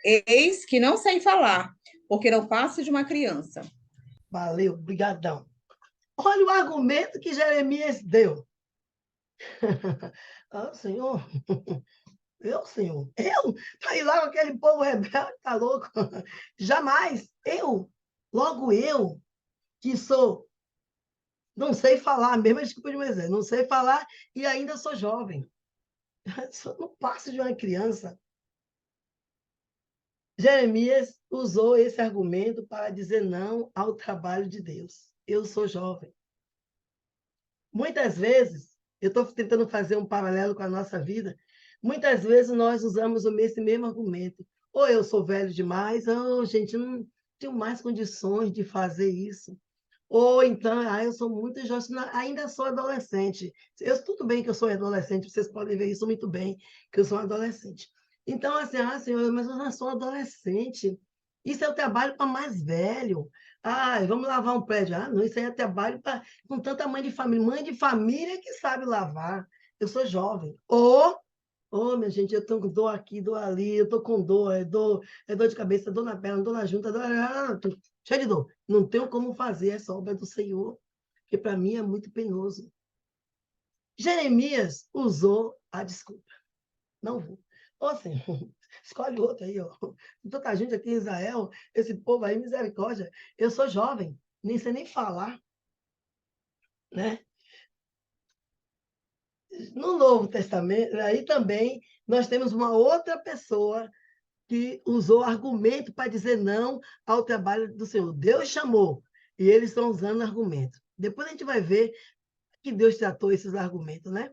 eis que não sei falar, porque não passo de uma criança. Valeu, brigadão. Olha o argumento que Jeremias deu. Senhor, Senhor, para ir lá com aquele povo rebelde, tá louco? Jamais, logo eu, que sou, não sei falar, mesmo desculpa de Moisés, não sei falar e ainda sou jovem. Não passo de uma criança. Jeremias usou esse argumento para dizer não ao trabalho de Deus. Eu sou jovem. Muitas vezes, eu estou tentando fazer um paralelo com a nossa vida, muitas vezes nós usamos esse mesmo argumento. Ou eu sou velho demais, ou, gente, não tenho mais condições de fazer isso. Ou então, eu sou muito jovem, ainda sou adolescente. Tudo bem que eu sou adolescente, vocês podem ver isso muito bem, que eu sou adolescente. Então, assim, senhor, mas eu já sou adolescente. Isso é o trabalho para mais velho. Vamos lavar um prédio. Não, isso aí é trabalho com tanta mãe de família. Mãe de família que sabe lavar. Eu sou jovem. Minha gente, eu estou com dor aqui, dor ali, eu estou com dor, é dor de cabeça, dor na perna, dor na junta, tô cheio de dor. Não tenho como fazer essa obra do Senhor, porque para mim é muito penoso. Jeremias usou a desculpa. Não vou. Senhor, escolhe outro aí, ó. Tanta gente aqui em Israel, esse povo aí, misericórdia. Eu sou jovem, nem sei nem falar, né? No Novo Testamento, aí também nós temos uma outra pessoa que usou argumento para dizer não ao trabalho do Senhor. Deus chamou, e eles estão usando argumento. Depois a gente vai ver que Deus tratou esses argumentos, né?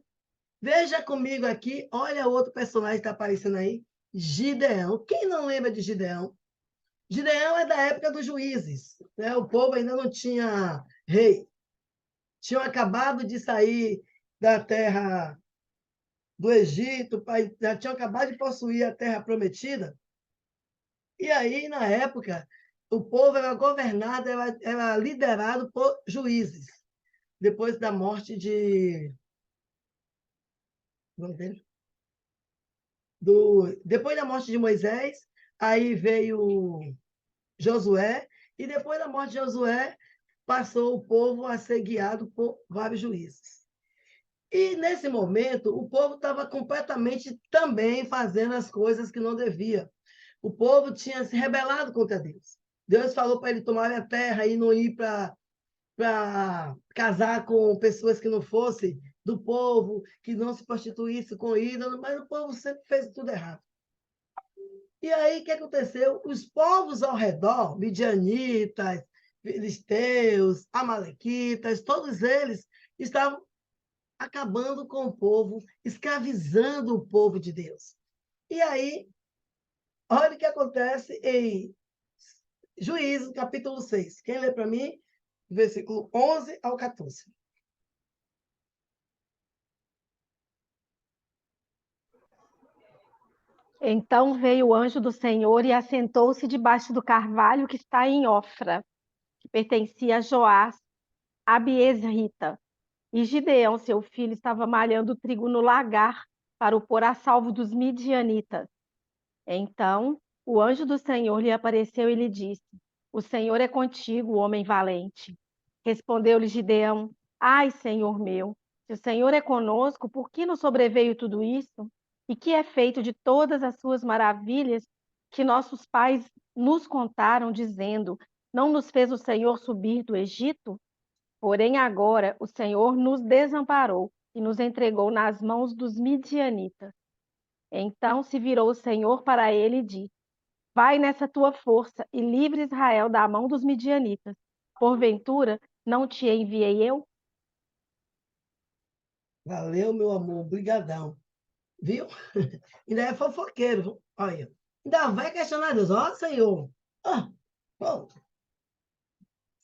Veja comigo aqui, olha outro personagem que está aparecendo aí, Gideão. Quem não lembra de Gideão? Gideão é da época dos juízes, né? O povo ainda não tinha rei. Tinham acabado de sair da terra do Egito, já tinham acabado de possuir a terra prometida. E aí, na época, o povo era governado, era liderado por juízes. Depois da morte de... Depois da morte de Moisés, aí veio Josué, e depois da morte de Josué, passou o povo a ser guiado por vários juízes. E, nesse momento, o povo estava completamente também fazendo as coisas que não devia. O povo tinha se rebelado contra Deus. Deus falou para ele tomar a terra e não ir para casar com pessoas que não fossem do povo, que não se prostituísse com ídolos, mas o povo sempre fez tudo errado. E aí, o que aconteceu? Os povos ao redor, midianitas, filisteus, amalequitas, todos eles estavam acabando com o povo, escravizando o povo de Deus. E aí, olha o que acontece em Juízes, capítulo 6. Quem lê para mim? Versículo 11 ao 14. Então veio o anjo do Senhor e assentou-se debaixo do carvalho que está em Ofra, que pertencia a Joás, Abiesrita. E Gideão, seu filho, estava malhando trigo no lagar para o pôr a salvo dos midianitas. Então o anjo do Senhor lhe apareceu e lhe disse: O Senhor é contigo, homem valente. Respondeu-lhe Gideão: Ai, Senhor meu, se o Senhor é conosco, por que nos sobreveio tudo isso? E que é feito de todas as suas maravilhas que nossos pais nos contaram, dizendo: Não nos fez o Senhor subir do Egito? Porém, agora o Senhor nos desamparou e nos entregou nas mãos dos midianitas. Então se virou o Senhor para ele e disse: Vai nessa tua força e livre Israel da mão dos midianitas. Porventura, não te enviei eu? Valeu, meu amor, brigadão. Viu? Ainda é fofoqueiro. Olha, ainda vai questionar Deus. Ó, Senhor. Ah, ó,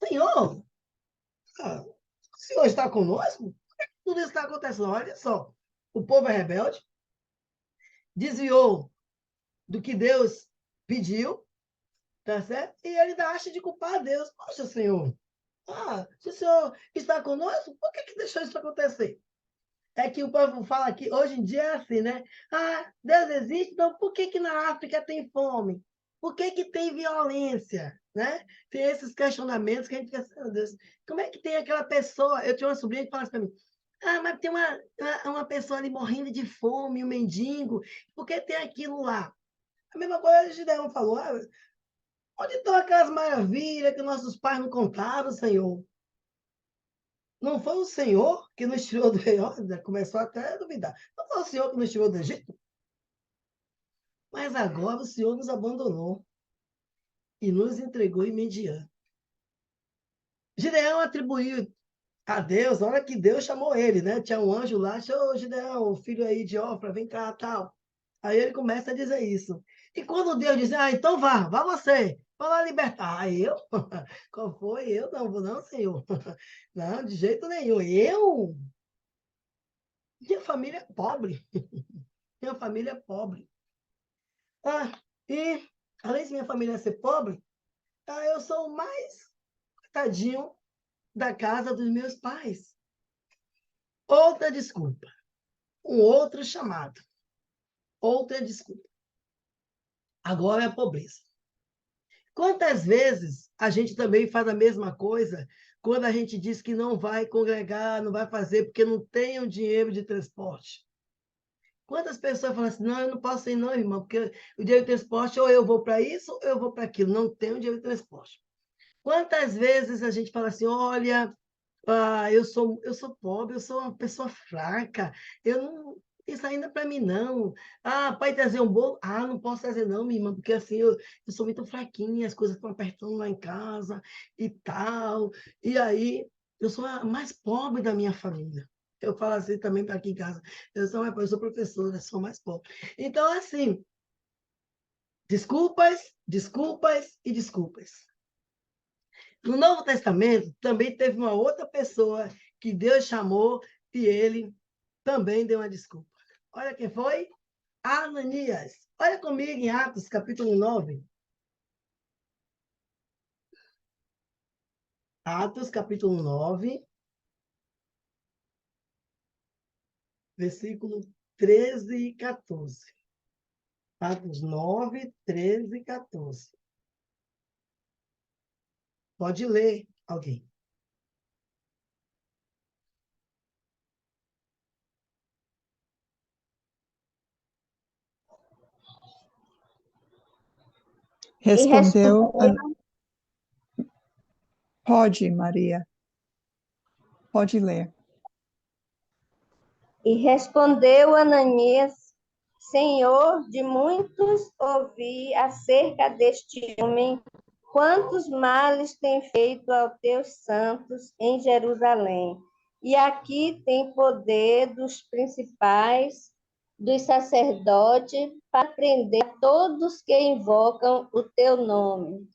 Senhor, o Senhor está conosco? Por que tudo isso está acontecendo? Olha só, o povo é rebelde, desviou do que Deus pediu, tá certo? E ele ainda acha de culpar a Deus. Poxa, Senhor, se o Senhor está conosco, por que deixou isso acontecer? É que o povo fala que hoje em dia é assim, né? Deus existe, então por que na África tem fome? Por que tem violência? Né? Tem esses questionamentos que a gente fica assim, meu Deus, como é que tem aquela pessoa? Eu tinha uma sobrinha que falava assim para mim, mas tem uma pessoa ali morrendo de fome, um mendigo, por que tem aquilo lá? A mesma coisa a Gideão falou, onde estão aquelas maravilhas que nossos pais não contaram, Senhor? Não foi o Senhor que nos tirou do Egito? Começou até a duvidar. Não foi o Senhor que nos tirou do Egito? Mas agora o Senhor nos abandonou e nos entregou em Midian. Gideão atribuiu a Deus, na hora que Deus chamou ele, né? Tinha um anjo lá, chamou Gideão, filho aí de Ofra, vem cá, tal. Aí ele começa a dizer isso. E quando Deus diz, então vá você, vá lá libertar. Aí eu? Qual foi? Eu não vou não, Senhor. Não, de jeito nenhum. Eu? Minha família é pobre. Minha família é pobre. E além de minha família ser pobre, eu sou o mais tadinho da casa dos meus pais. Outra desculpa. Um outro chamado. Outra desculpa. Agora é a pobreza. Quantas vezes a gente também faz a mesma coisa quando a gente diz que não vai congregar, não vai fazer porque não tem o dinheiro de transporte? Quantas pessoas falam assim, não, eu não posso ir não, irmão, porque o dinheiro de transporte ou eu vou para isso ou eu vou para aquilo, não tenho dinheiro de transporte. Quantas vezes a gente fala assim, olha, eu sou pobre, eu sou uma pessoa fraca, eu não, isso ainda para mim não. Pai, trazer um bolo? Não posso trazer não, minha irmã, porque assim, eu sou muito fraquinha, as coisas estão apertando lá em casa e tal. E aí, eu sou a mais pobre da minha família. Eu falo assim também para aqui em casa, eu sou professora, sou a mais pobre. Então, assim, desculpas, desculpas e desculpas. No Novo Testamento, também teve uma outra pessoa que Deus chamou e ele também deu uma desculpa. Olha quem foi? Ananias. Olha comigo em Atos, capítulo 9. Atos, capítulo 9, versículo 13 e 14. Atos 9, 13 e 14. Pode ler alguém. Respondeu, pode, Maria, pode ler. E respondeu Ananias, Senhor, de muitos ouvi acerca deste homem, quantos males tem feito aos teus santos em Jerusalém. E aqui tem poder dos principais, dos sacerdotes, para prender todos que invocam o teu nome.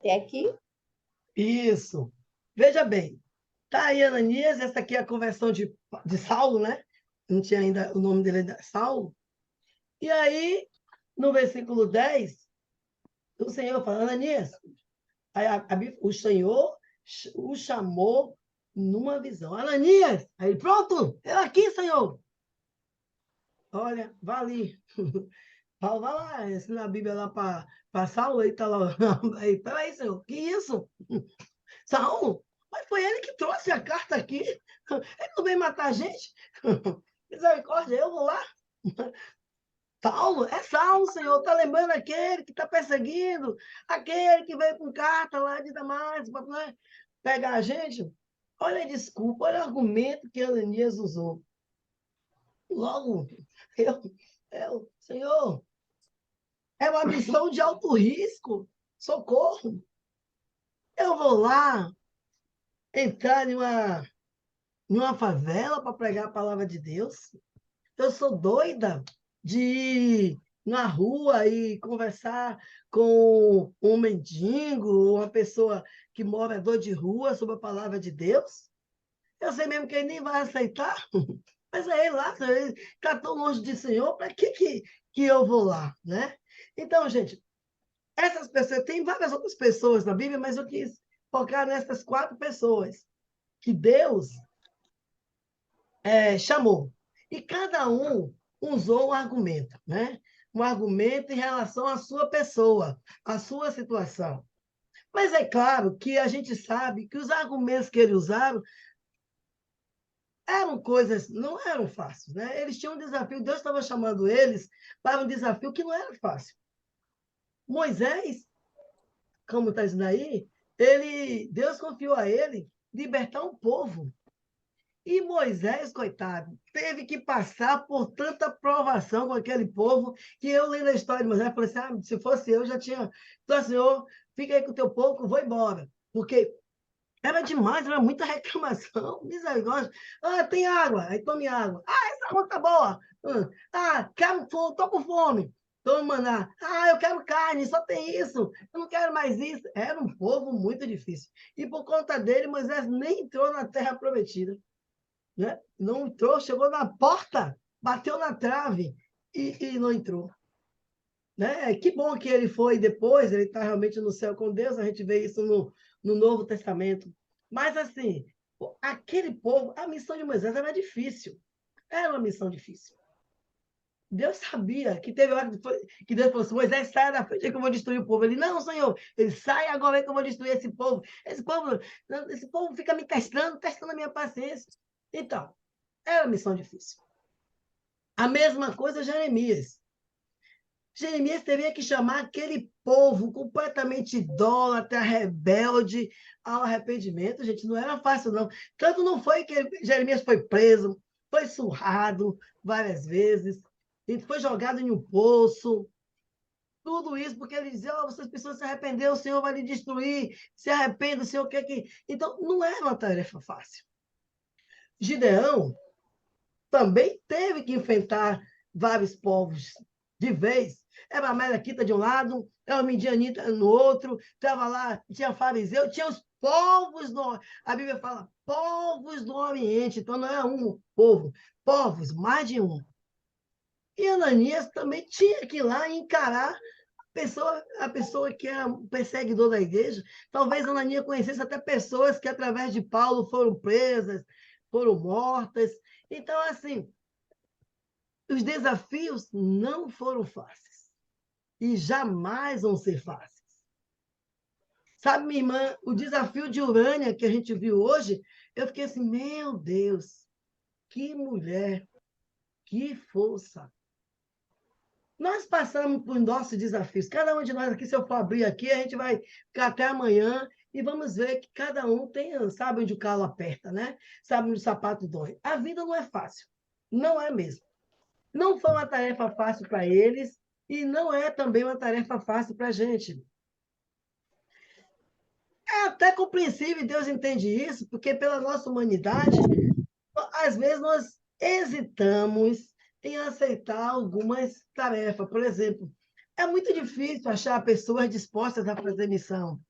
Até aqui? Isso. Veja bem, tá aí Ananias, essa aqui é a conversão de Saulo, né? Não tinha ainda o nome dele, Saulo. E aí, no versículo 10, o Senhor fala, Ananias, aí o Senhor o chamou numa visão. Ananias, aí pronto, eu aqui, Senhor. Olha, vá ali. Paulo, vai lá, ensina a Bíblia lá para Saulo, aí tá lá. Aí, peraí, Senhor, que isso? Saulo? Mas foi ele que trouxe a carta aqui. Ele não veio matar a gente. Misericórdia, eu vou lá. Saulo, é Saulo, Senhor, está lembrando aquele que está perseguindo, aquele que veio com carta lá de Damasco, né? pegar a gente, olha a desculpa, olha o argumento que Ananias usou. Logo, Senhor, é uma missão de alto risco, socorro. Eu vou lá entrar numa favela para pregar a palavra de Deus. Eu sou doida de ir na rua e conversar com um mendigo, uma pessoa que morador de rua sobre a palavra de Deus. Eu sei mesmo que ele nem vai aceitar, mas é ele lá, ele está tão longe de Senhor, para que eu vou lá, né? Então, gente, essas pessoas, tem várias outras pessoas na Bíblia, mas eu quis focar nessas 4 pessoas que Deus chamou. E cada um usou um argumento, né? Um argumento em relação à sua pessoa, à sua situação. Mas é claro que a gente sabe que os argumentos que eles usaram eram coisas, não eram fáceis, né? Eles tinham um desafio, Deus estava chamando eles para um desafio que não era fácil. Moisés, como está dizendo aí, Deus confiou a ele libertar um povo. E Moisés, coitado, teve que passar por tanta provação com aquele povo, que eu lendo a história de Moisés, falei assim, se fosse eu, já tinha... Então, Senhor, fica aí com o teu povo, que eu vou embora. Porque era demais, era muita reclamação, misericórdia. Tem água, aí tome água. Essa água tá boa. Quero fome, tô com fome. Toma maná. Eu quero carne, só tem isso. Eu não quero mais isso. Era um povo muito difícil. E por conta dele, Moisés nem entrou na terra prometida. Né? Não entrou, chegou na porta, bateu na trave e não entrou. Né? Que bom que ele foi depois, ele está realmente no céu com Deus, a gente vê isso no Novo Testamento. Mas, assim, aquele povo, a missão de Moisés era difícil. Era uma missão difícil. Deus sabia que teve hora que Deus falou assim, Moisés, sai da frente que eu vou destruir o povo. Ele, não, Senhor, ele sai agora que eu vou destruir esse povo. Esse povo fica me testando a minha paciência. Então, era uma missão difícil. A mesma coisa Jeremias. Jeremias teria que chamar aquele povo completamente idólatra, rebelde, ao arrependimento. Gente, não era fácil, não. Tanto não foi que Jeremias foi preso, foi surrado várias vezes, ele foi jogado em um poço. Tudo isso porque ele dizia, vocês precisam se arrepender, o Senhor vai lhe destruir, se arrependa, o Senhor quer que... Então, não era uma tarefa fácil. Gideão também teve que enfrentar vários povos de vez. Era a Amalequita de um lado, era o Midianita no outro, estava lá, tinha fariseu, tinha os povos do... A Bíblia fala povos do Oriente, então não é um povo, povos, mais de um. E Ananias também tinha que ir lá e encarar a pessoa que é um perseguidor da igreja. Talvez Ananias conhecesse até pessoas que, através de Paulo, foram presas, foram mortas. Então, assim, os desafios não foram fáceis. E jamais vão ser fáceis. Sabe, minha irmã, o desafio de Urânia que a gente viu hoje, eu fiquei assim, meu Deus, que mulher, que força. Nós passamos por nossos desafios. Cada um de nós aqui, se eu for abrir aqui, a gente vai ficar até amanhã e vamos ver que cada um tem, sabe onde o calo aperta, né? Sabe onde o sapato dói. A vida não é fácil. Não é mesmo. Não foi uma tarefa fácil para eles e não é também uma tarefa fácil para a gente. É até compreensível, e Deus entende isso, porque pela nossa humanidade, às vezes nós hesitamos em aceitar algumas tarefas. Por exemplo, é muito difícil achar pessoas dispostas a fazer missão.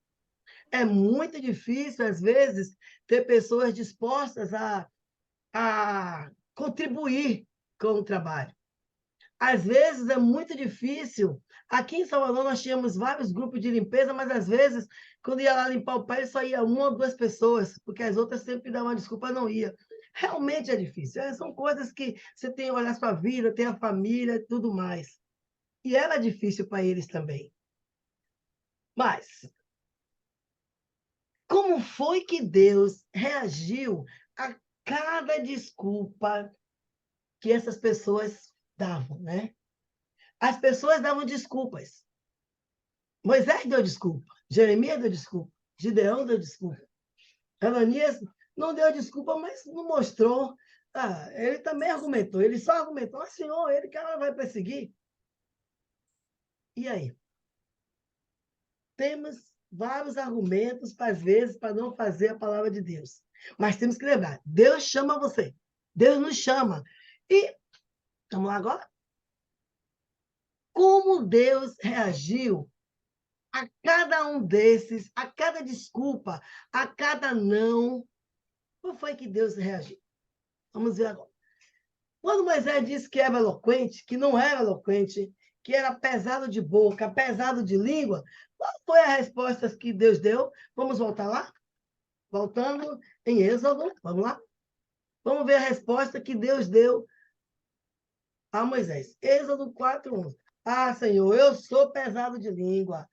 É muito difícil, às vezes, ter pessoas dispostas a contribuir com o trabalho. Às vezes é muito difícil. Aqui em Salvador nós tínhamos vários grupos de limpeza, mas às vezes, quando ia lá limpar o pé, só ia 1 ou 2 pessoas, porque as outras sempre davam uma desculpa, não ia. Realmente é difícil. São coisas que você tem que olhar sua vida, tem a família e tudo mais. E era difícil para eles também. Mas, como foi que Deus reagiu a cada desculpa que essas pessoas davam, né? As pessoas davam desculpas. Moisés deu desculpa, Jeremias deu desculpa, Gideão deu desculpa. Ananias não deu desculpa, mas não mostrou. Ele também argumentou, ele só argumentou, Senhor, ele que ela vai perseguir. E aí? Temos vários argumentos, às vezes, para não fazer a palavra de Deus. Mas temos que lembrar, Deus chama você. Deus nos chama. E, vamos lá agora? Como Deus reagiu a cada um desses, a cada desculpa, a cada não? Como foi que Deus reagiu? Vamos ver agora. Quando Moisés disse que era eloquente, que não era eloquente, que era pesado de boca, pesado de língua, qual foi a resposta que Deus deu? Vamos voltar lá? Voltando em Êxodo, vamos lá? Vamos ver a resposta que Deus deu a Moisés. Êxodo 4:1. Senhor, eu sou pesado de língua.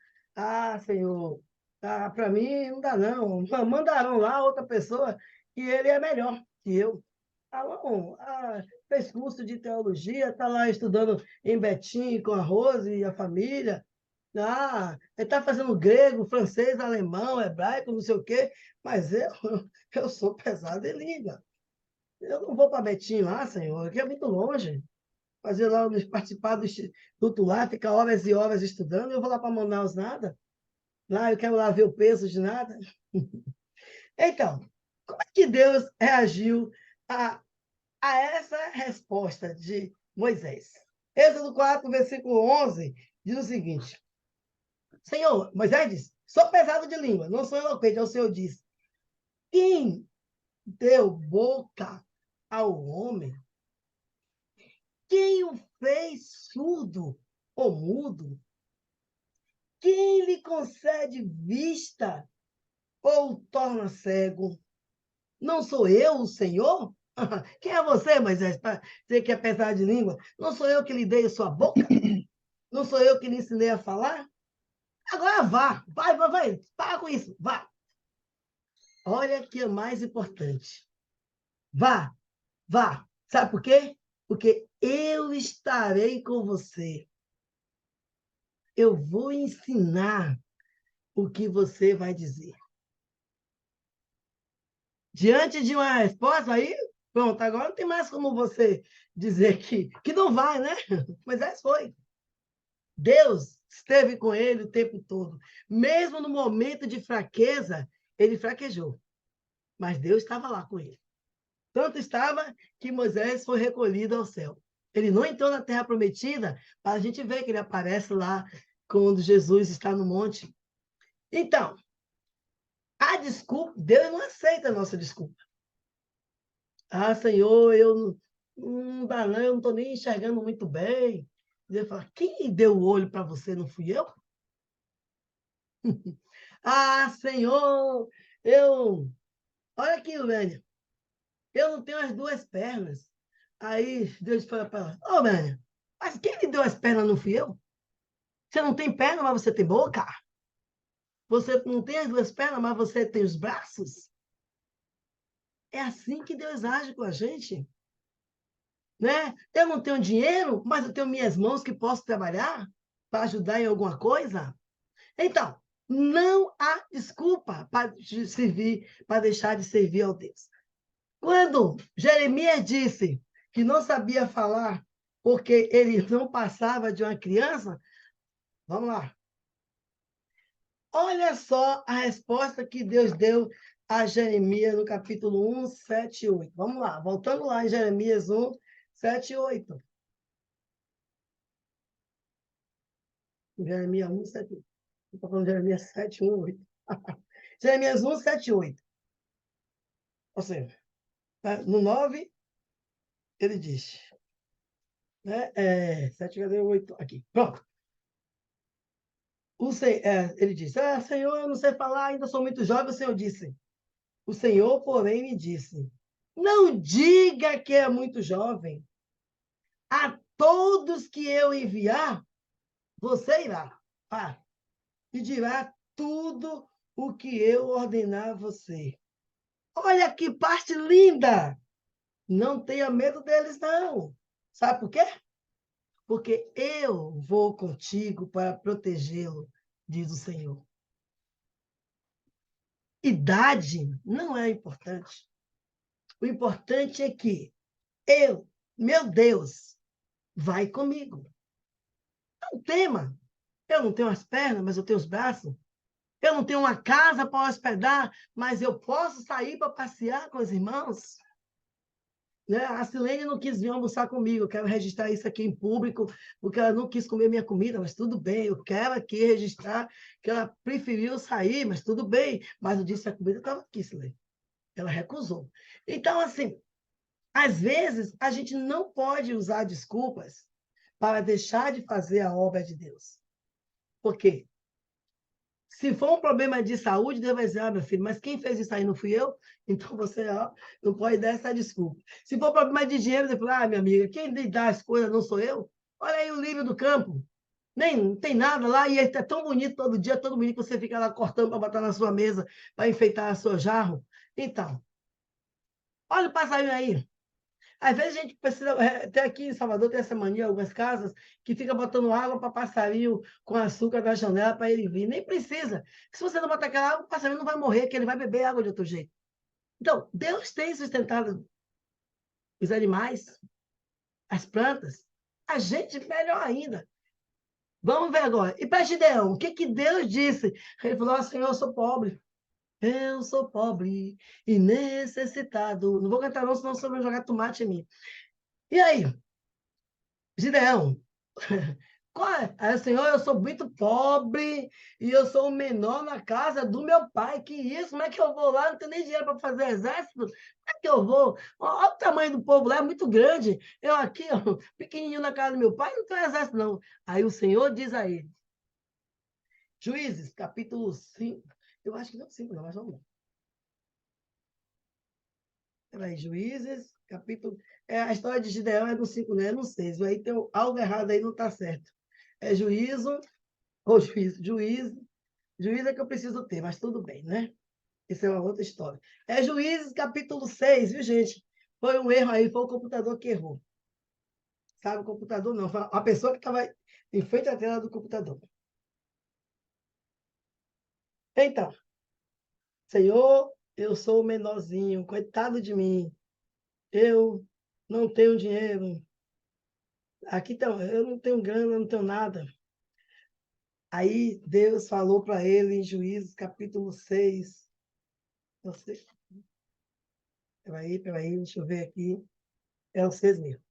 Senhor, para mim não dá não. Mandaram lá outra pessoa que ele é melhor que eu. Fez curso de teologia, está lá estudando em Betim com a Rose e a família. Ele está fazendo grego, francês, alemão, hebraico, não sei o quê, mas eu sou pesado em língua. Eu não vou para Betim lá, Senhor, aqui é muito longe. Fazer lá, participar do instituto lá, ficar horas e horas estudando, eu vou lá para Manaus nada. Lá eu quero lá ver o peso de nada. Então, como é que Deus reagiu a essa resposta de Moisés? Êxodo 4, versículo 11, diz o seguinte: Senhor, Moisés disse, sou pesado de língua, não sou eloquente, o Senhor disse, quem deu boca ao homem? Quem o fez surdo ou mudo? Quem lhe concede vista ou o torna cego? Não sou eu, o Senhor? Quem é você, Moisés, para dizer que é pesado de língua? Não sou eu que lhe dei a sua boca? Não sou eu que lhe ensinei a falar? Agora vá, vai, para com isso, vá. Olha que é mais importante. Vá. Sabe por quê? Porque eu estarei com você. Eu vou ensinar o que você vai dizer. Diante de uma resposta, aí, pronto, agora não tem mais como você dizer que não vai, né? Moisés foi. Deus esteve com ele o tempo todo. Mesmo no momento de fraqueza, ele fraquejou. Mas Deus estava lá com ele. Tanto estava que Moisés foi recolhido ao céu. Ele não entrou na terra prometida, para a gente ver que ele aparece lá quando Jesus está no monte. Então, a desculpa, Deus não aceita a nossa desculpa. Senhor, eu não dá não, eu não estou nem enxergando muito bem. Deus fala, quem deu o olho para você, não fui eu? Senhor, olha aqui, Lênia, eu não tenho as duas pernas. Aí Deus fala para ela, Lênia, mas quem lhe deu as pernas não fui eu? Você não tem perna, mas você tem boca. Você não tem as duas pernas, mas você tem os braços. É assim que Deus age com a gente. Né? Eu não tenho dinheiro, mas eu tenho minhas mãos que posso trabalhar para ajudar em alguma coisa. Então, não há desculpa para deixar de servir ao Deus. Quando Jeremias disse que não sabia falar porque ele não passava de uma criança, vamos lá. Olha só a resposta que Deus deu a Jeremias no capítulo 1, 7 e 8. Vamos lá, voltando lá em Jeremias 1, 7 e 8. Jeremias 1, 7 e 8. Estou falando de Jeremias 7, 1, 8. Jeremias 1, 7 e 8. Ou seja, no 9, ele diz. Né? 7, cadê o 8? Aqui. Pronto. Ele diz, Senhor, eu não sei falar, ainda sou muito jovem. O Senhor disse. O Senhor, porém, me disse, não diga que é muito jovem. A todos que eu enviar, você irá. E dirá tudo o que eu ordenar a você. Olha que parte linda! Não tenha medo deles, não. Sabe por quê? Porque eu vou contigo para protegê-lo, diz o Senhor. idade não é importante. O importante é que meu Deus, vai comigo. Não tema. Eu não tenho as pernas, mas eu tenho os braços. Eu não tenho uma casa para hospedar, mas eu posso sair para passear com os irmãos. Né? A Silene não quis vir almoçar comigo, eu quero registrar isso aqui em público, porque ela não quis comer minha comida, mas tudo bem, eu quero aqui registrar que ela preferiu sair, mas tudo bem. Mas eu disse que a comida estava aqui, Silene. Ela recusou. Então, assim, às vezes, a gente não pode usar desculpas para deixar de fazer a obra de Deus. Por quê? Se for um problema de saúde, Deus vai dizer, meu filho, mas quem fez isso aí não fui eu? Então você não pode dar essa desculpa. Se for problema de dinheiro, Deus fala, minha amiga, quem dá as coisas não sou eu? Olha aí o livro do campo. Nem não tem nada lá, e é tão bonito todo dia, todo bonito, que você fica lá cortando para botar na sua mesa, para enfeitar o seu jarro. Então, olha o passarinho aí. Às vezes a gente precisa, até aqui em Salvador tem essa mania, algumas casas, que fica botando água para passarinho com açúcar na janela para ele vir. Nem precisa. Se você não botar aquela água, o passarinho não vai morrer, que ele vai beber água de outro jeito. Então, Deus tem sustentado os animais, as plantas, a gente melhor ainda. Vamos ver agora. E para Gideão, o que Deus disse? Ele falou, Senhor, eu sou pobre. Eu sou pobre e necessitado. Não vou cantar não, senão você vai jogar tomate em mim. E aí, Gideão, qual é? Aí, Senhor, eu sou muito pobre e eu sou o menor na casa do meu pai. Que isso? Como é que eu vou lá? Não tenho nem dinheiro para fazer exército. Como é que eu vou? Olha o tamanho do povo lá, é muito grande. Eu aqui, ó, pequenininho na casa do meu pai, não tenho exército, não. Aí o Senhor diz a ele, Juízes, capítulo 5. Eu acho que não 5, não, mas vamos lá. Peraí, Juízes, capítulo... a história de Gideão é no 5, né? É no 6. Aí tem algo errado aí, não está certo. É juízo, ou juízo é que eu preciso ter, mas tudo bem, né? Isso é uma outra história. É Juízes, capítulo 6, viu, gente? Foi um erro aí, foi o computador que errou. Sabe, o computador não, foi a pessoa que estava em frente à tela do computador. Então, Senhor, eu sou o menorzinho, coitado de mim. Eu não tenho dinheiro. Aqui então, eu não tenho grana, eu não tenho nada. Aí Deus falou para ele em Juízes, capítulo 6. Você... Peraí, deixa eu ver aqui. É o 6 mesmo.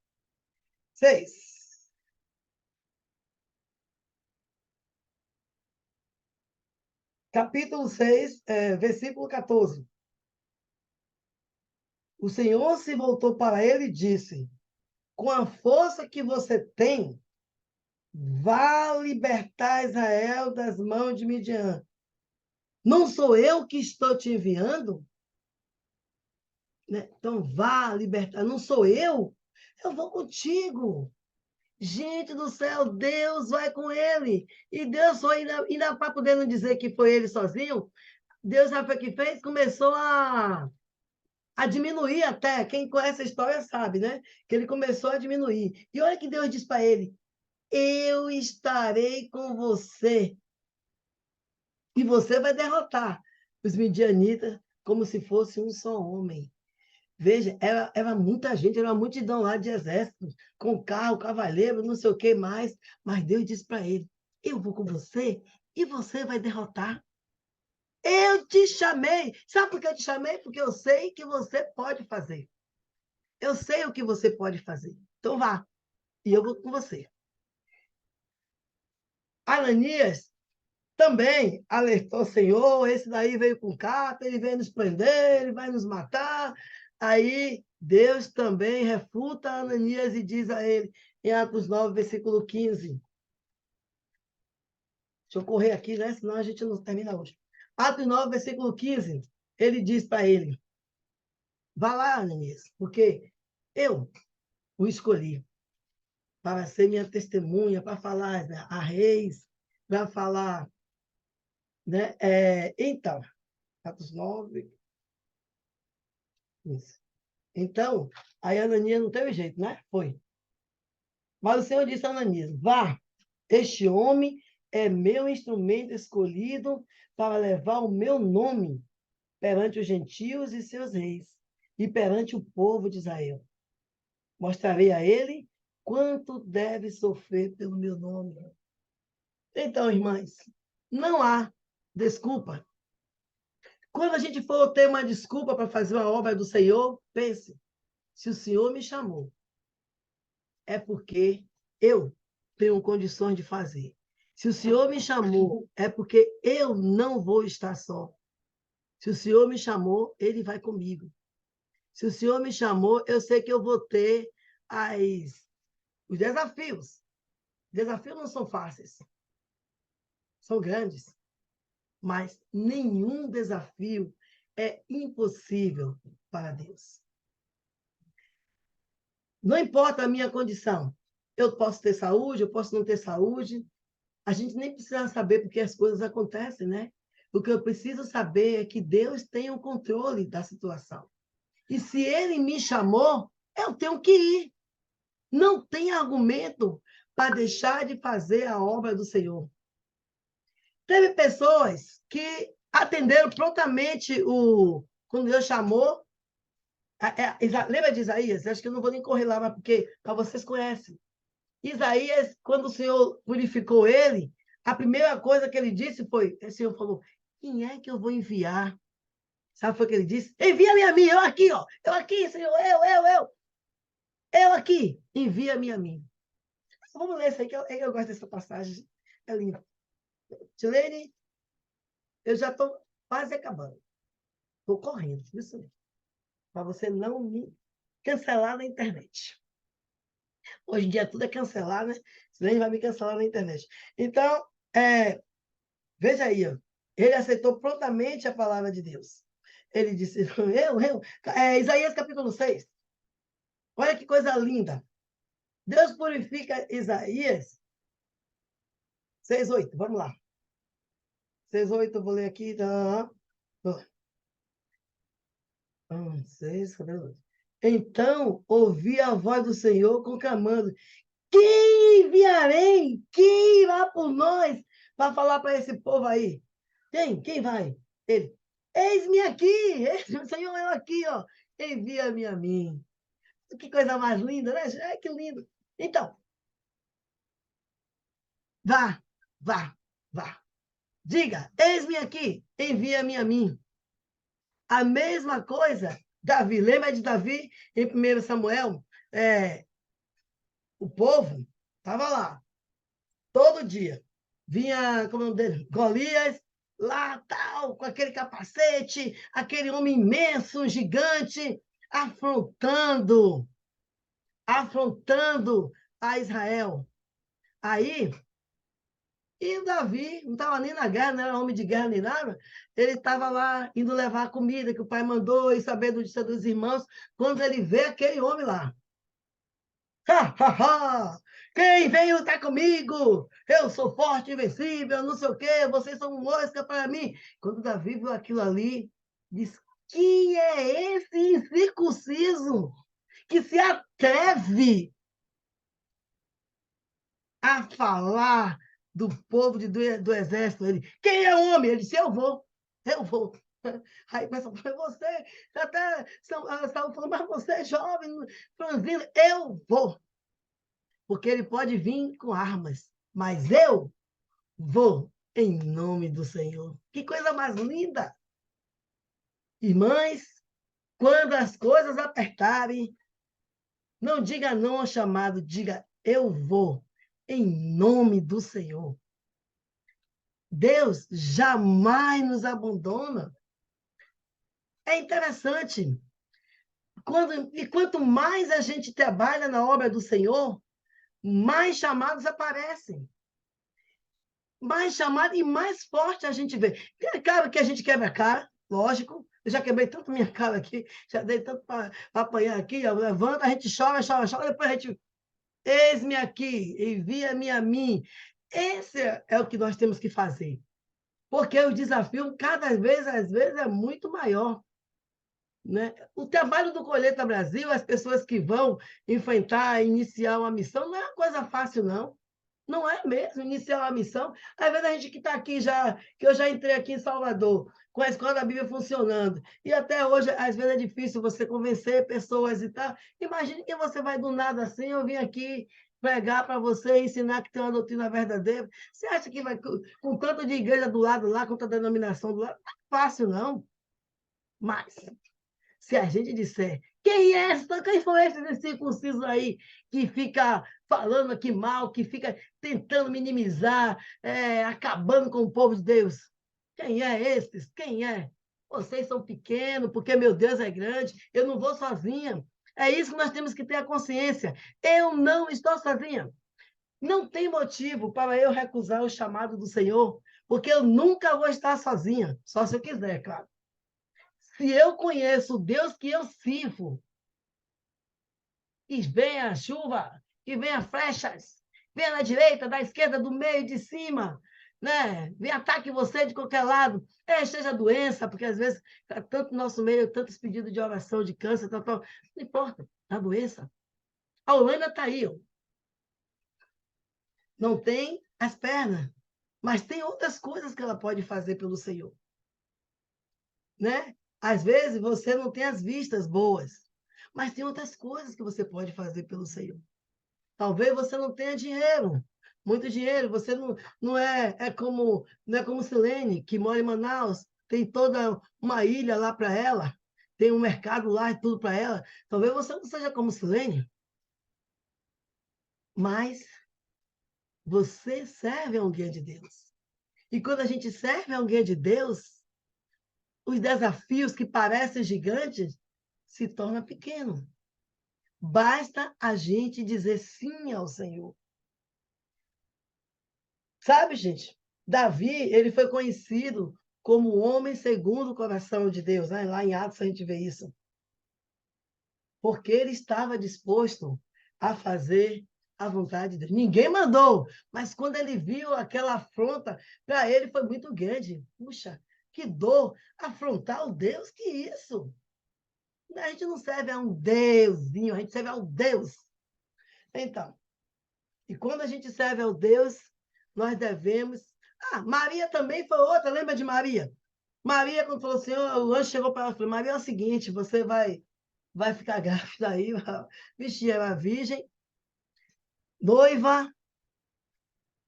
6. Capítulo 6, versículo 14. O Senhor se voltou para ele e disse, com a força que você tem, vá libertar Israel das mãos de Midian. Não sou eu que estou te enviando? Né? Então, vá libertar. Não sou eu? Eu vou contigo. Gente do céu, Deus vai com ele. E Deus foi, ainda para poder não dizer que foi ele sozinho, Deus sabe o que fez? Começou a diminuir até. Quem conhece a história sabe, né? Que ele começou a diminuir. E olha que Deus diz para ele, eu estarei com você. E você vai derrotar os midianitas como se fosse um só homem. Veja, era muita gente, era uma multidão lá de exércitos, com carro, cavaleiro, não sei o que mais. Mas Deus disse para ele, eu vou com você e você vai derrotar. Eu te chamei. Sabe por que eu te chamei? Porque eu sei que você pode fazer. Eu sei o que você pode fazer. Então vá. E eu vou com você. Ananias também alertou o Senhor, esse daí veio com carta, ele veio nos prender, ele vai nos matar. Aí Deus também refuta Ananias e diz a ele, em Atos 9, versículo 15. Deixa eu correr aqui, né? Senão a gente não termina hoje. Atos 9, versículo 15, ele diz para ele, vá lá, Ananias, porque eu o escolhi para ser minha testemunha, para falar a reis, para falar... Né? Então, Atos 9. Isso. Então, aí Ananias não teve jeito, né? Foi. Mas o Senhor disse a Ananias, vá, este homem é meu instrumento escolhido para levar o meu nome perante os gentios e seus reis, e perante o povo de Israel. Mostrarei a ele quanto deve sofrer pelo meu nome. Então, irmãs, não há desculpa. Quando a gente for ter uma desculpa para fazer uma obra do Senhor, pense, se o Senhor me chamou, é porque eu tenho condições de fazer. Se o Senhor me chamou, é porque eu não vou estar só. Se o Senhor me chamou, Ele vai comigo. Se o Senhor me chamou, eu sei que eu vou ter os desafios. Desafios não são fáceis, são grandes, mas nenhum desafio é impossível para Deus. Não importa a minha condição, eu posso ter saúde, eu posso não ter saúde, a gente nem precisa saber porque as coisas acontecem, né? O que eu preciso saber é que Deus tem o controle da situação. E se Ele me chamou, eu tenho que ir. Não tem argumento para deixar de fazer a obra do Senhor. Teve pessoas que atenderam prontamente quando Deus chamou. Lembra de Isaías? Acho que eu não vou nem correr lá, mas porque para vocês conhecem. Isaías, quando o Senhor purificou ele, a primeira coisa que ele disse foi, o Senhor falou, quem é que eu vou enviar? Sabe o que ele disse? Envia-me a mim, eu aqui, ó. Eu aqui, Senhor, eu. Eu aqui, envia-me a mim. Vamos ler isso aí, que eu gosto dessa passagem. É linda. Tilene, eu já estou quase acabando. Estou correndo, isso mesmo. Para você não me cancelar na internet. Hoje em dia tudo é cancelar, né? Tilene vai me cancelar na internet. Então, veja aí, ó. Ele aceitou prontamente a palavra de Deus. Ele disse, Isaías capítulo 6. Olha que coisa linda. Deus purifica Isaías 6:8. Vamos lá. 6:8, eu vou ler aqui. 6, cadê o outro? Então ouvi a voz do Senhor conclamando: quem enviarei? Quem irá por nós para falar para esse povo aí? Quem vai? Ele. Eis-me aqui, Senhor, eu aqui, ó. Envia-me a mim. Que coisa mais linda, né? Que lindo. Então, vá. Diga, eis-me aqui, envia-me a mim. A mesma coisa, Davi. Lembra de Davi em 1 Samuel? O povo estava lá, todo dia. Vinha, como é o nome dele? Golias, lá, tal, com aquele capacete, aquele homem imenso, gigante, afrontando a Israel. Aí, e o Davi não estava nem na guerra, não era homem de guerra nem nada, ele estava lá indo levar a comida que o pai mandou e saber do dia dos irmãos, quando ele vê aquele homem lá. Quem vem lutar comigo? Eu sou forte e invencível, não sei o quê, vocês são mosca para mim. Quando Davi viu aquilo ali, disse: quem é esse incircunciso que se atreve a falar do povo do exército? Ele, quem é o homem? Ele disse: eu vou. Aí o pessoal falou: você até estavam falando, mas você é jovem, franzino. Eu vou. Porque ele pode vir com armas, mas eu vou em nome do Senhor. Que coisa mais linda! Irmãs, quando as coisas apertarem, não diga não ao chamado, diga eu vou em nome do Senhor. Deus jamais nos abandona. É interessante. Quanto mais a gente trabalha na obra do Senhor, mais chamados aparecem. Mais chamados e mais forte a gente vê. Tem cara que a gente quebra a cara, lógico. Eu já quebrei tanto minha cara aqui, já dei tanto para apanhar aqui, levanta, a gente chora, depois a gente... Eis-me aqui, envia-me a mim. Esse é o que nós temos que fazer. Porque o desafio, cada vez, às vezes, é muito maior. Né? O trabalho do Colheita Brasil, as pessoas que vão enfrentar, iniciar uma missão, não é uma coisa fácil, não. Não é mesmo, iniciar uma missão. Às vezes a gente que está aqui já, que eu já entrei aqui em Salvador com a escola da Bíblia funcionando. E até hoje, às vezes, é difícil você convencer pessoas e tal. Imagine que você vai do nada assim, eu vim aqui pregar para você, ensinar que tem uma doutrina verdadeira. Você acha que vai, com tanto de igreja do lado lá, com tanta denominação do lado, não é fácil, não. Mas, se a gente disser, quem foi esse circunciso aí que fica falando aqui mal, que fica tentando minimizar, acabando com o povo de Deus? Quem é esses? Quem é? Vocês são pequenos, porque meu Deus é grande, eu não vou sozinha. É isso que nós temos que ter a consciência. Eu não estou sozinha. Não tem motivo para eu recusar o chamado do Senhor, porque eu nunca vou estar sozinha, só se eu quiser, claro. Se eu conheço o Deus que eu sirvo, e venha a chuva, e venha flechas, venha da direita, da esquerda, do meio, de cima, né? Vem ataque você de qualquer lado, seja doença, porque às vezes está tanto no nosso meio, tantos pedidos de oração, de câncer, tal, não importa, a doença. A Holanda está aí, ó. Não tem as pernas, mas tem outras coisas que ela pode fazer pelo Senhor, né? Às vezes você não tem as vistas boas, mas tem outras coisas que você pode fazer pelo Senhor. Talvez você não tenha dinheiro, muito dinheiro, você não é como Silene, que mora em Manaus, tem toda uma ilha lá para ela, tem um mercado lá e tudo para ela. Talvez você não seja como Silene, mas você serve a alguém de Deus. E quando a gente serve a alguém de Deus, os desafios que parecem gigantes se tornam pequenos. Basta a gente dizer sim ao Senhor. Sabe, gente? Davi, ele foi conhecido como o homem segundo o coração de Deus, né? Lá em Atos a gente vê isso. Porque ele estava disposto a fazer a vontade de Deus. Ninguém mandou, mas quando ele viu aquela afronta, para ele foi muito grande. Puxa, que dor afrontar o Deus, que isso? A gente não serve a um deusinho, a gente serve ao Deus. Então, e quando a gente serve ao Deus, nós devemos... Maria também foi outra, lembra de Maria? Maria, quando falou assim, o anjo chegou para ela e falou, Maria, é o seguinte, você vai ficar grávida aí, vixe, era virgem, noiva,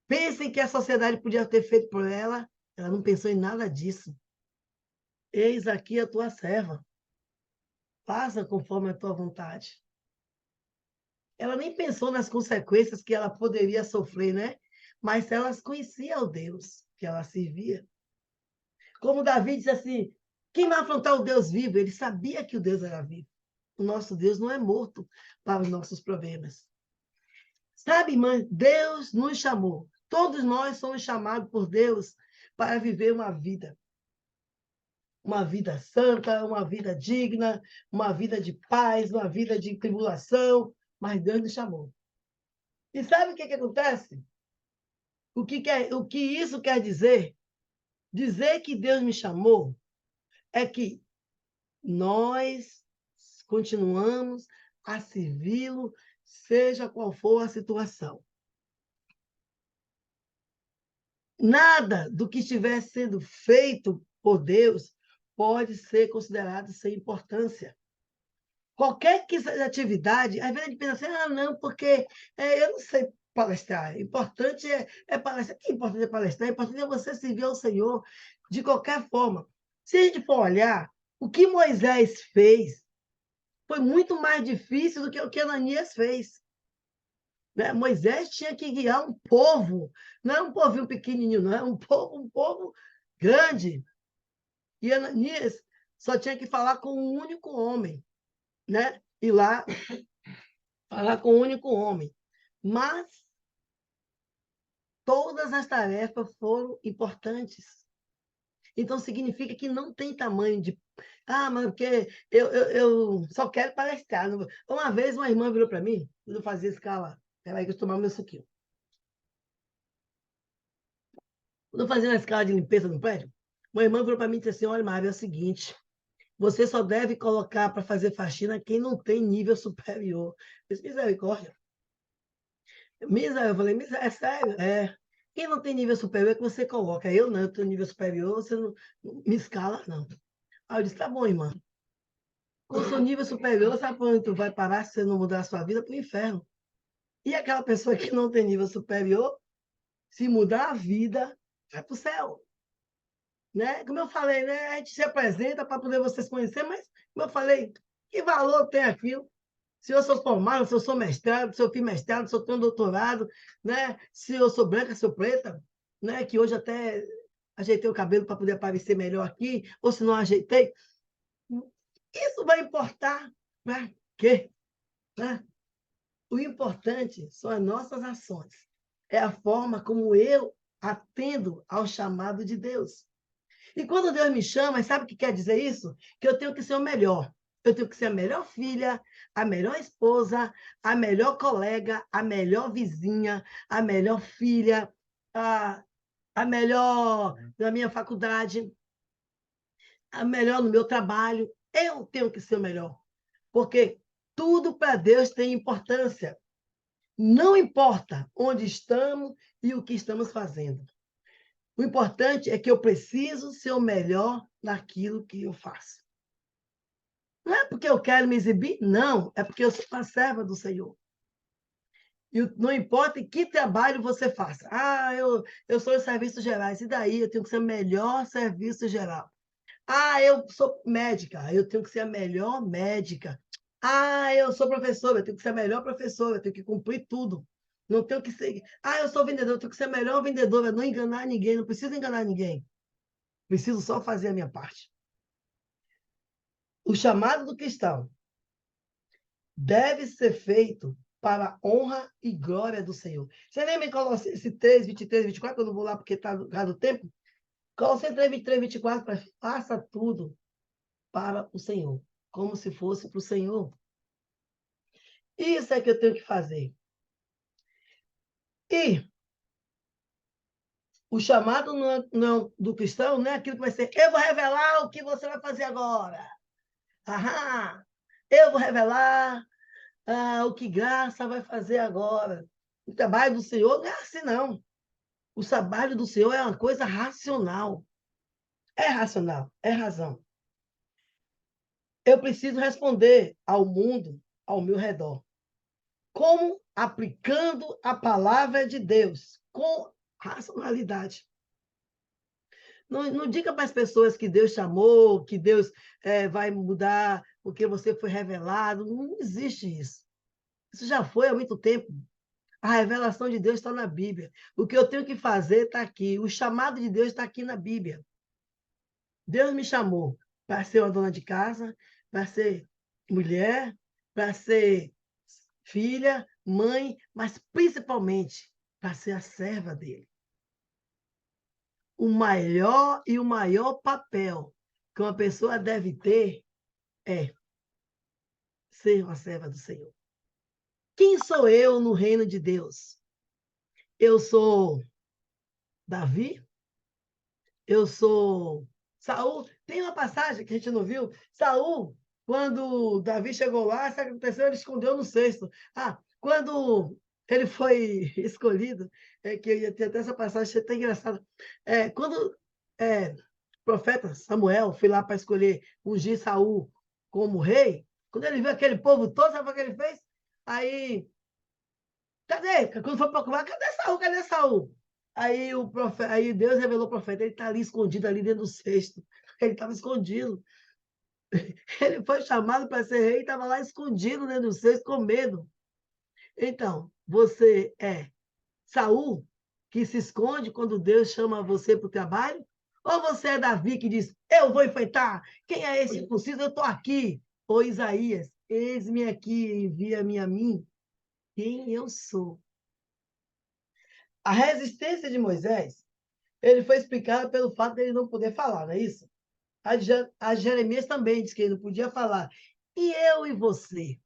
pensem que a sociedade podia ter feito por ela, ela não pensou em nada disso. Eis aqui a tua serva, faça conforme a tua vontade. Ela nem pensou nas consequências que ela poderia sofrer, né? Mas ela conhecia o Deus que ela servia. Como Davi disse assim, quem vai afrontar o Deus vivo? Ele sabia que o Deus era vivo. O nosso Deus não é morto para os nossos problemas. Sabe, irmã, Deus nos chamou. Todos nós somos chamados por Deus para viver uma vida santa, uma vida digna, uma vida de paz, uma vida de tribulação, mas Deus nos chamou. E sabe o que acontece? O que isso quer dizer? Dizer que Deus me chamou é que nós continuamos a servi-lo, seja qual for a situação. Nada do que estiver sendo feito por Deus pode ser considerado sem importância. Qualquer que seja atividade, às vezes a gente pensa assim, não, porque eu não sei palestrar. O importante é palestrar. O que é importante é palestrar? O importante é você servir ao Senhor de qualquer forma. Se a gente for olhar, o que Moisés fez foi muito mais difícil do que o que Ananias fez. Né? Moisés tinha que guiar um povo, não é um povinho pequenininho, não é um povo grande. E Ananias só tinha que falar com um único homem, né? Ir lá falar com um único homem. Mas todas as tarefas foram importantes. Então, significa que não tem tamanho de... mas porque eu só quero palestrar. Uma vez, uma irmã virou para mim, eu fazia escala. Peraí que eu tomava meu suquinho. Quando eu fazia uma escala de limpeza no prédio, uma irmã virou para mim e disse assim, olha, Mário, é o seguinte, você só deve colocar para fazer faxina quem não tem nível superior. Eu disse, misericórdia. Eu falei, é sério? Quem não tem nível superior é que você coloca. Eu não, eu tenho nível superior, você não me escala, não. Aí eu disse, tá bom, irmã. Com o seu nível superior, sabe para onde tu vai parar se você não mudar a sua vida? Para o inferno. E aquela pessoa que não tem nível superior, se mudar a vida, vai para o céu. Né? Como eu falei, né? A gente se apresenta para poder vocês conhecerem, mas, como eu falei, que valor tem aquilo? Se eu sou formado, se eu sou mestrado, se eu fiz mestrado, se eu tenho doutorado, né? Se eu sou branca, se eu sou preta, né? Que hoje até ajeitei o cabelo para poder aparecer melhor aqui, ou se não ajeitei. Isso vai importar para quê? Né? O importante são as nossas ações. É a forma como eu atendo ao chamado de Deus. E quando Deus me chama, sabe o que quer dizer isso? Que eu tenho que ser o melhor. Eu tenho que ser a melhor filha, a melhor esposa, a melhor colega, a melhor vizinha, a melhor filha, a melhor na minha faculdade, a melhor no meu trabalho. Eu tenho que ser o melhor. Porque tudo para Deus tem importância. Não importa onde estamos e o que estamos fazendo. O importante é que eu preciso ser o melhor naquilo que eu faço. Não é porque eu quero me exibir, não. É porque eu sou uma serva do Senhor. E não importa em que trabalho você faça. Eu sou em serviços gerais. E daí? Eu tenho que ser o melhor serviço geral. Eu sou médica. Eu tenho que ser a melhor médica. Eu sou professora. Eu tenho que ser a melhor professora. Eu tenho que cumprir tudo. Não tenho que ser... eu sou vendedor. Eu tenho que ser a melhor vendedora. Não enganar ninguém. Não preciso enganar ninguém. Preciso só fazer a minha parte. O chamado do cristão deve ser feito para a honra e glória do Senhor. Você lembra em Colossenses 3, 23, 24? Eu não vou lá porque está do tempo. Colossenses 3, 23, 24, faça tudo para o Senhor, como se fosse para o Senhor. Isso é que eu tenho que fazer. E o chamado não, do cristão não é aquilo que vai ser, eu vou revelar o que você vai fazer agora. Eu vou revelar o que Graça vai fazer agora. O trabalho do Senhor não é assim, não. O trabalho do Senhor é uma coisa racional. É racional, é razão. Eu preciso responder ao mundo ao meu redor. Como? Aplicando a palavra de Deus, com racionalidade. Não diga para as pessoas que Deus chamou, que Deus vai mudar porque você foi revelado. Não existe isso. Isso já foi há muito tempo. A revelação de Deus está na Bíblia. O que eu tenho que fazer está aqui. O chamado de Deus está aqui na Bíblia. Deus me chamou para ser uma dona de casa, para ser mulher, para ser filha, mãe, mas principalmente para ser a serva dele. O maior papel que uma pessoa deve ter é ser uma serva do Senhor. Quem sou eu no reino de Deus? Eu sou Davi? Eu sou Saul. Tem uma passagem que a gente não viu. Saul, quando Davi chegou lá, sabe o que aconteceu? Ele escondeu no cesto. Quando ele foi escolhido, que eu ia ter até essa passagem, até engraçada. Quando o profeta Samuel foi lá para escolher ungir Saul como rei, quando ele viu aquele povo todo, sabe o que ele fez? Aí, cadê? Quando foi procurar, cadê Saul? Cadê Saul? Aí Deus revelou o profeta, ele está ali escondido, ali dentro do cesto. Ele estava escondido. Ele foi chamado para ser rei e estava lá escondido dentro do cesto, com medo. Então, você é Saul, que se esconde quando Deus chama você para o trabalho? Ou você é Davi, que diz, eu vou enfrentar? Quem é esse impossível? Eu estou aqui. Ou Isaías, eis-me aqui, envia-me a mim. Quem eu sou? A resistência de Moisés, ele foi explicado pelo fato de ele não poder falar, não é isso? A Jeremias também disse que ele não podia falar. E eu e você?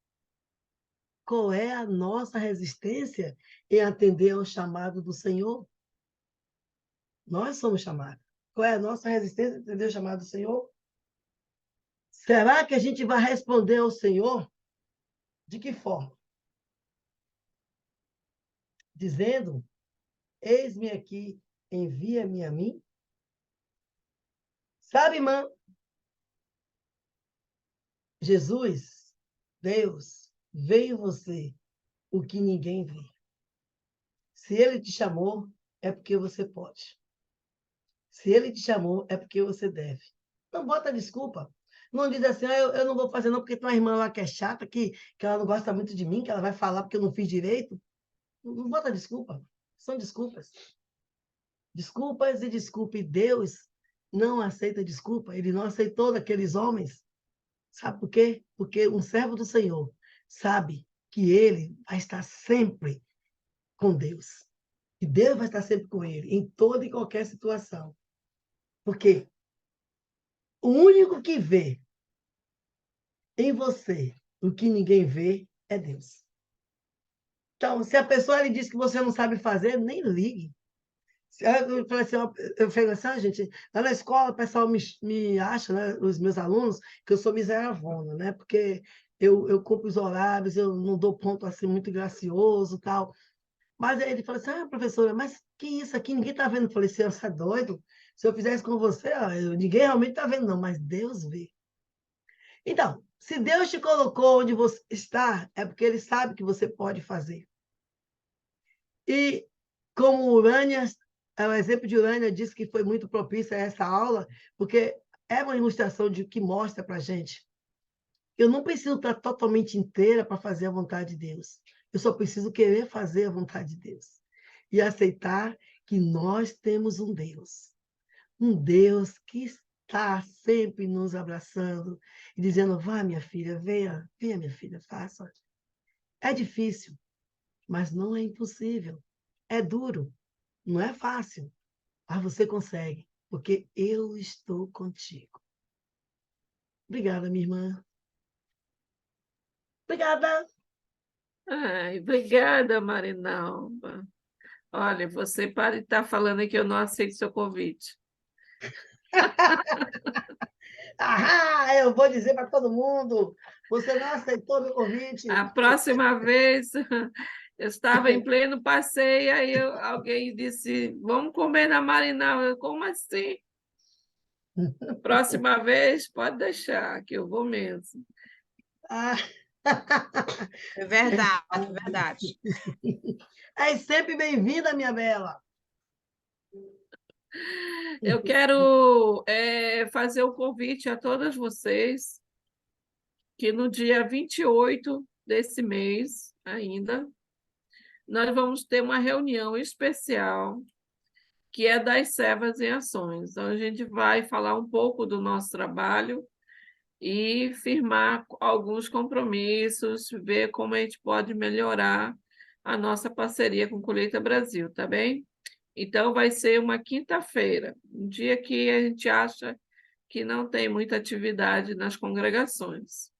Qual é a nossa resistência em atender ao chamado do Senhor? Nós somos chamados. Qual é a nossa resistência em atender o chamado do Senhor? Será que a gente vai responder ao Senhor? De que forma? Dizendo eis-me aqui, envia-me a mim. Sabe, irmã, Jesus, Deus, veio em você o que ninguém vê. Se ele te chamou, é porque você pode. Se ele te chamou, é porque você deve. Não bota desculpa. Não diz assim, eu não vou fazer não, porque tem uma irmã lá que é chata, que ela não gosta muito de mim, que ela vai falar porque eu não fiz direito. Não bota desculpa. São desculpas. Desculpas e desculpa. E Deus não aceita desculpa. Ele não aceitou daqueles homens. Sabe por quê? Porque um servo do Senhor sabe que ele vai estar sempre com Deus. E Deus vai estar sempre com ele, em toda e qualquer situação. Porque o único que vê em você o que ninguém vê é Deus. Então, se a pessoa lhe diz que você não sabe fazer, nem ligue. Eu falei assim, gente, lá na escola o pessoal me acha, né, os meus alunos, que eu sou miseravona, né? Porque eu cumpro os horários, eu não dou ponto assim muito gracioso, tal. Mas aí ele falou assim, professora, mas que isso aqui? Ninguém está vendo. Eu falei, você é doido? Se eu fizesse com você, ninguém realmente está vendo, não, mas Deus vê. Então, se Deus te colocou onde você está, é porque ele sabe que você pode fazer. E como Urânia, o exemplo de Urânia disse que foi muito propício a essa aula, porque é uma ilustração que mostra para a gente. Eu não preciso estar totalmente inteira para fazer a vontade de Deus. Eu só preciso querer fazer a vontade de Deus. E aceitar que nós temos um Deus que está sempre nos abraçando e dizendo, vá, minha filha, venha, minha filha, faça. É difícil, mas não é impossível. É duro, não é fácil, mas você consegue, porque eu estou contigo. Obrigada, minha irmã. Obrigada. Ai, obrigada, Marinalva. Olha, você para de estar falando que eu não aceito seu convite. Eu vou dizer para todo mundo, você não aceitou meu convite. A próxima vez, eu estava em pleno passeio, aí alguém disse, vamos comer na Marinalva. Como assim? Próxima vez, pode deixar, que eu vou mesmo. É verdade, é verdade. É sempre bem-vinda, minha bela. Eu quero fazer o convite a todas vocês que no dia 28 desse mês ainda, nós vamos ter uma reunião especial que é das Servas em Ações. Então, a gente vai falar um pouco do nosso trabalho e firmar alguns compromissos, ver como a gente pode melhorar a nossa parceria com Colheita Brasil, tá bem? Então, vai ser uma quinta-feira, um dia que a gente acha que não tem muita atividade nas congregações.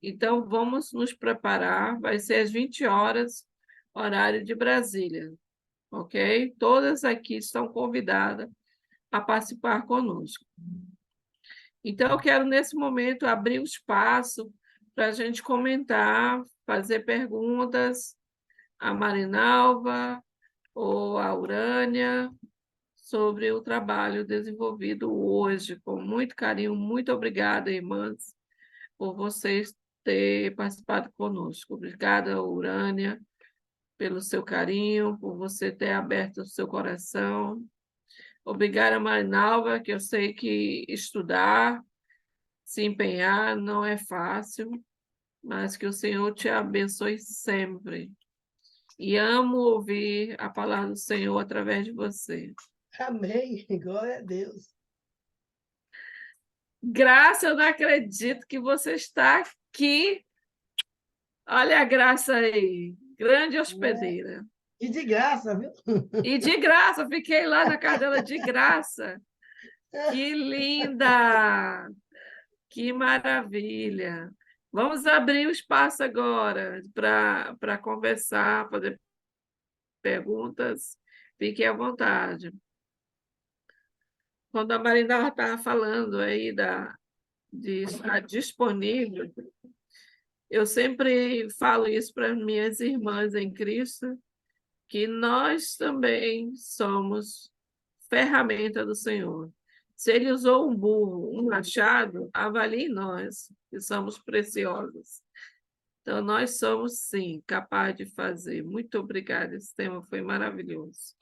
Então, vamos nos preparar, vai ser às 20 horas, horário de Brasília, ok? Todas aqui estão convidadas a participar conosco. Então, eu quero, nesse momento, abrir o espaço para a gente comentar, fazer perguntas à Marinalva ou à Urânia sobre o trabalho desenvolvido hoje, com muito carinho. Muito obrigada, irmãs, por vocês terem participado conosco. Obrigada, Urânia, pelo seu carinho, por você ter aberto o seu coração. Obrigada, Marinalva, que eu sei que estudar, se empenhar não é fácil, mas que o Senhor te abençoe sempre. E amo ouvir a palavra do Senhor através de você. Amém. Glória a Deus. Graça, eu não acredito que você está aqui. Olha a Graça aí, grande hospedeira. E de graça, viu? E de graça, fiquei lá na casa dela de graça. Que linda! Que maravilha! Vamos abrir o espaço agora para conversar, fazer perguntas. Fiquem à vontade. Quando a Marina estava falando aí de estar disponível, eu sempre falo isso para minhas irmãs em Cristo, que nós também somos ferramenta do Senhor. Se ele usou um burro, um machado, avalie nós, que somos preciosos. Então, nós somos, sim, capazes de fazer. Muito obrigada, esse tema foi maravilhoso.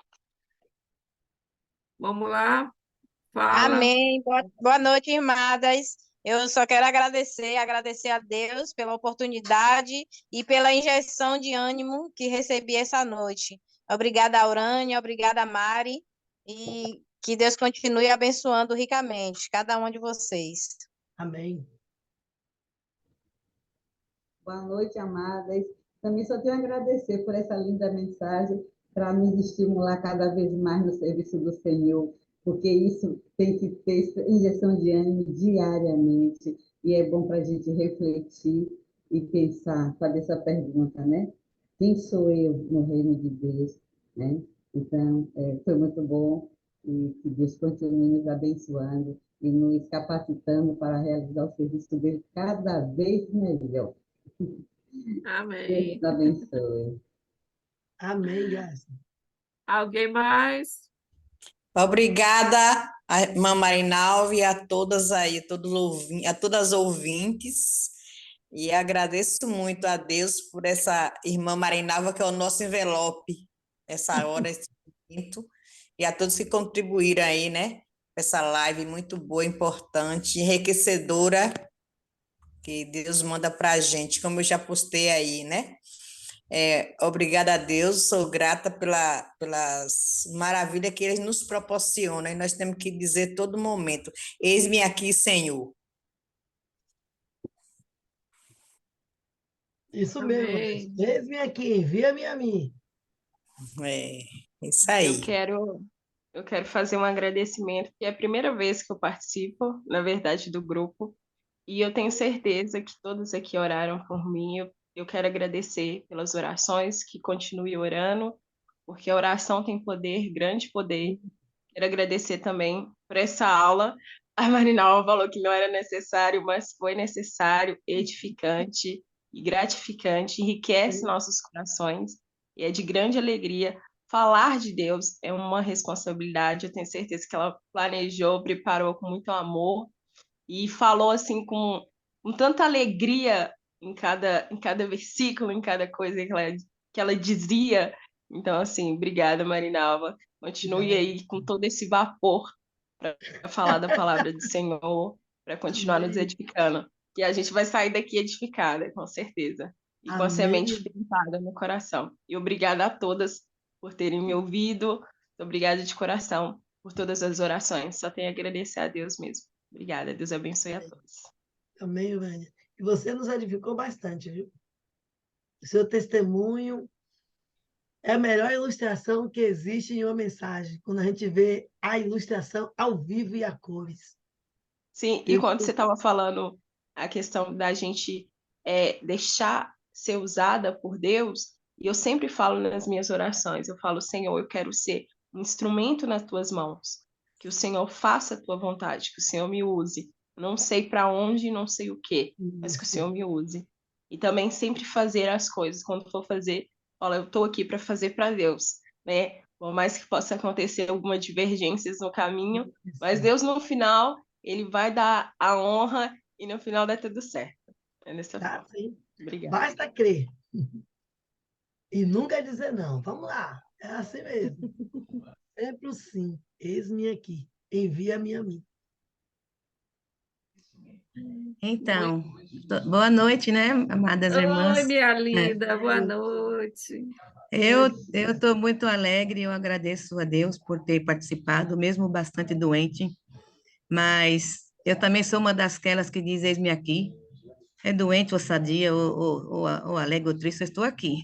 Vamos lá, fala. Amém. Boa noite, irmãs. Eu só quero agradecer a Deus pela oportunidade e pela injeção de ânimo que recebi essa noite. Obrigada, Aurânia, obrigada, Mari, e que Deus continue abençoando ricamente cada um de vocês. Amém. Boa noite, amadas. Também só tenho a agradecer por essa linda mensagem para nos estimular cada vez mais no serviço do Senhor, porque isso tem que ter injeção de ânimo diariamente, e é bom para a gente refletir e pensar, fazer essa pergunta, né? Quem sou eu no reino de Deus, né? Então, foi muito bom, e que Deus continue nos abençoando e nos capacitando para realizar o serviço dele cada vez melhor. Amém. Deus abençoe. Amém, Graça. Alguém mais? Obrigada, a irmã Marinalva, e a todas aí, a todas as ouvintes. E agradeço muito a Deus por essa irmã Marinalva, que é o nosso envelope, essa hora, esse momento. E a todos que contribuíram aí, né? Essa live muito boa, importante, enriquecedora, que Deus manda para a gente, como eu já postei aí, né? Obrigada a Deus, sou grata pelas maravilhas que Ele nos proporciona, e nós temos que dizer todo momento: eis-me aqui, Senhor. Isso mesmo. Amém. Eis-me aqui, envia-me a mim. Isso aí. Eu quero fazer um agradecimento, que é a primeira vez que eu participo, na verdade, do grupo, e eu tenho certeza que todos aqui oraram por mim. Eu quero agradecer pelas orações, que continue orando, porque a oração tem poder, grande poder. Quero agradecer também por essa aula. A Marinalva falou que não era necessário, mas foi necessário, edificante e gratificante, enriquece nossos corações e é de grande alegria. Falar de Deus é uma responsabilidade, eu tenho certeza que ela planejou, preparou com muito amor e falou assim com tanta alegria em cada versículo, em cada coisa que ela dizia. Então, assim, obrigada, Marinalva. Continue aí com todo esse vapor para falar da palavra do Senhor, para continuar nos edificando. E a gente vai sair daqui edificada, com certeza. E com a semente plantada no coração. E obrigada a todas por terem me ouvido. Obrigada de coração por todas as orações. Só tenho a agradecer a Deus mesmo. Obrigada. Deus abençoe a todos. Amém, Vânia. E você nos edificou bastante, viu? O seu testemunho é a melhor ilustração que existe em uma mensagem, quando a gente vê a ilustração ao vivo e a cores. Sim, e quando você estava falando a questão da gente deixar ser usada por Deus, e eu sempre falo nas minhas orações, eu falo: Senhor, eu quero ser um instrumento nas tuas mãos, que o Senhor faça a tua vontade, que o Senhor me use. Não sei para onde, não sei o quê, mas que o Senhor me use. E também sempre fazer as coisas, quando for fazer, olha, eu estou aqui para fazer para Deus, né? Por mais que possa acontecer algumas divergências no caminho, mas Deus no final, Ele vai dar a honra e no final dá tudo certo. É dessa forma. Sim. Obrigada. Basta crer. E nunca dizer não. Vamos lá. É assim mesmo. Sempre o sim. Eis-me aqui. Envia-me a mim. Então, boa noite, né, amadas irmãs? Oi, minha linda, boa noite. Eu estou muito alegre, eu agradeço a Deus por ter participado, mesmo bastante doente, mas eu também sou uma dasquelas que diz: eis-me aqui. É doente ou sadia, ou alegre ou triste, eu estou aqui.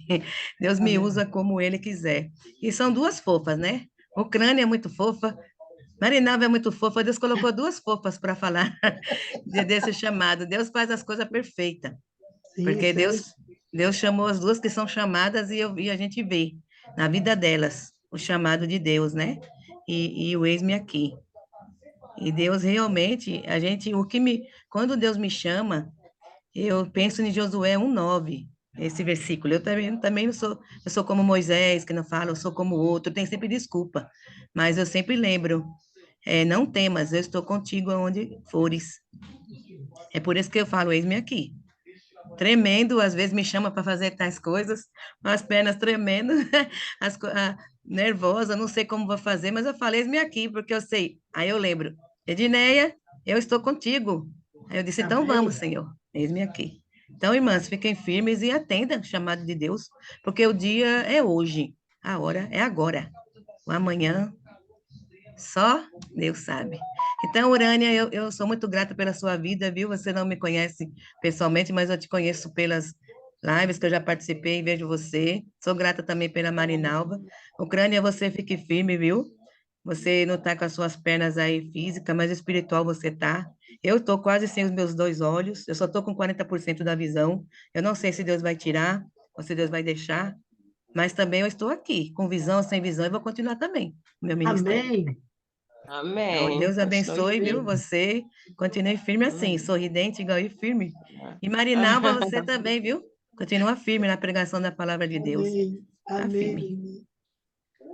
Deus me usa como Ele quiser. E são duas fofas, né? Ucrânia é muito fofa, Marinalva é muito fofa, Deus colocou duas fofas para falar desse chamado. Deus faz as coisas perfeitas, porque Deus chamou as duas que são chamadas, e a gente vê na vida delas o chamado de Deus, né? E o eis-me aqui. E Deus realmente, quando Deus me chama, eu penso em Josué 1:9, esse versículo. Eu também não sou, eu sou como Moisés, que não fala, eu sou como o outro, tem sempre desculpa, mas eu sempre lembro, não temas, eu estou contigo aonde fores. É por isso que eu falo, eis-me aqui. Tremendo, às vezes me chama para fazer tais coisas, com as pernas tremendo, nervosa, não sei como vou fazer, mas eu falei, eis-me aqui, porque eu sei. Aí eu lembro, Edineia, eu estou contigo. Aí eu disse, então vamos, Amém. Senhor, eis-me aqui. Então, irmãs, fiquem firmes e atendam o chamado de Deus, porque o dia é hoje, a hora é agora. O amanhã, só Deus sabe. Então, Urânia, eu sou muito grata pela sua vida, viu? Você não me conhece pessoalmente, mas eu te conheço pelas lives que eu já participei e vejo você. Sou grata também pela Marinalva. Ucrânia, você fique firme, viu? Você não está com as suas pernas aí física, mas espiritual você está. Eu estou quase sem os meus 2 olhos, eu só estou com 40% da visão. Eu não sei se Deus vai tirar ou se Deus vai deixar, mas também eu estou aqui, com visão ou sem visão, e vou continuar também, meu ministério. Amém. Então, Amém. Deus Continue abençoe, viu? firme. Você continue firme assim, Amém. sorridente, igual e firme. E Marinalva, você também, viu? Continua firme na pregação da palavra de Deus. Amém. Tá firme. Amém.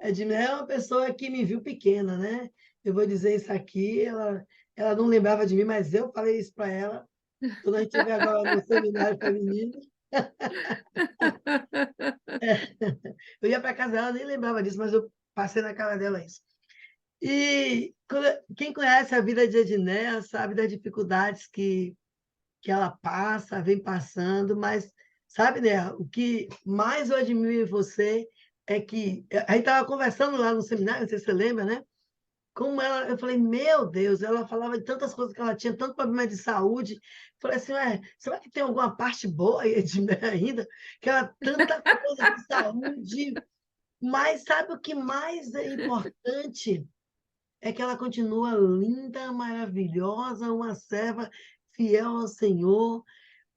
Edmé é uma pessoa que me viu pequena, né? Eu vou dizer isso aqui, ela não lembrava de mim, mas eu falei isso para ela. Quando a gente veio agora no seminário feminino, eu ia para casa dela, nem lembrava disso, mas eu passei na cara dela isso. E quem conhece a vida de Edneia sabe das dificuldades que ela passa, vem passando, mas sabe, né? O que mais eu admiro em você é que a gente estava conversando lá no seminário, não sei se você lembra, né? Como ela, eu falei, meu Deus, ela falava de tantas coisas que ela tinha, tanto problema de saúde. Falei assim, será que tem alguma parte boa aí de mim ainda? Que ela tanta coisa de saúde, mas sabe o que mais é importante? É que ela continua linda, maravilhosa, uma serva fiel ao Senhor,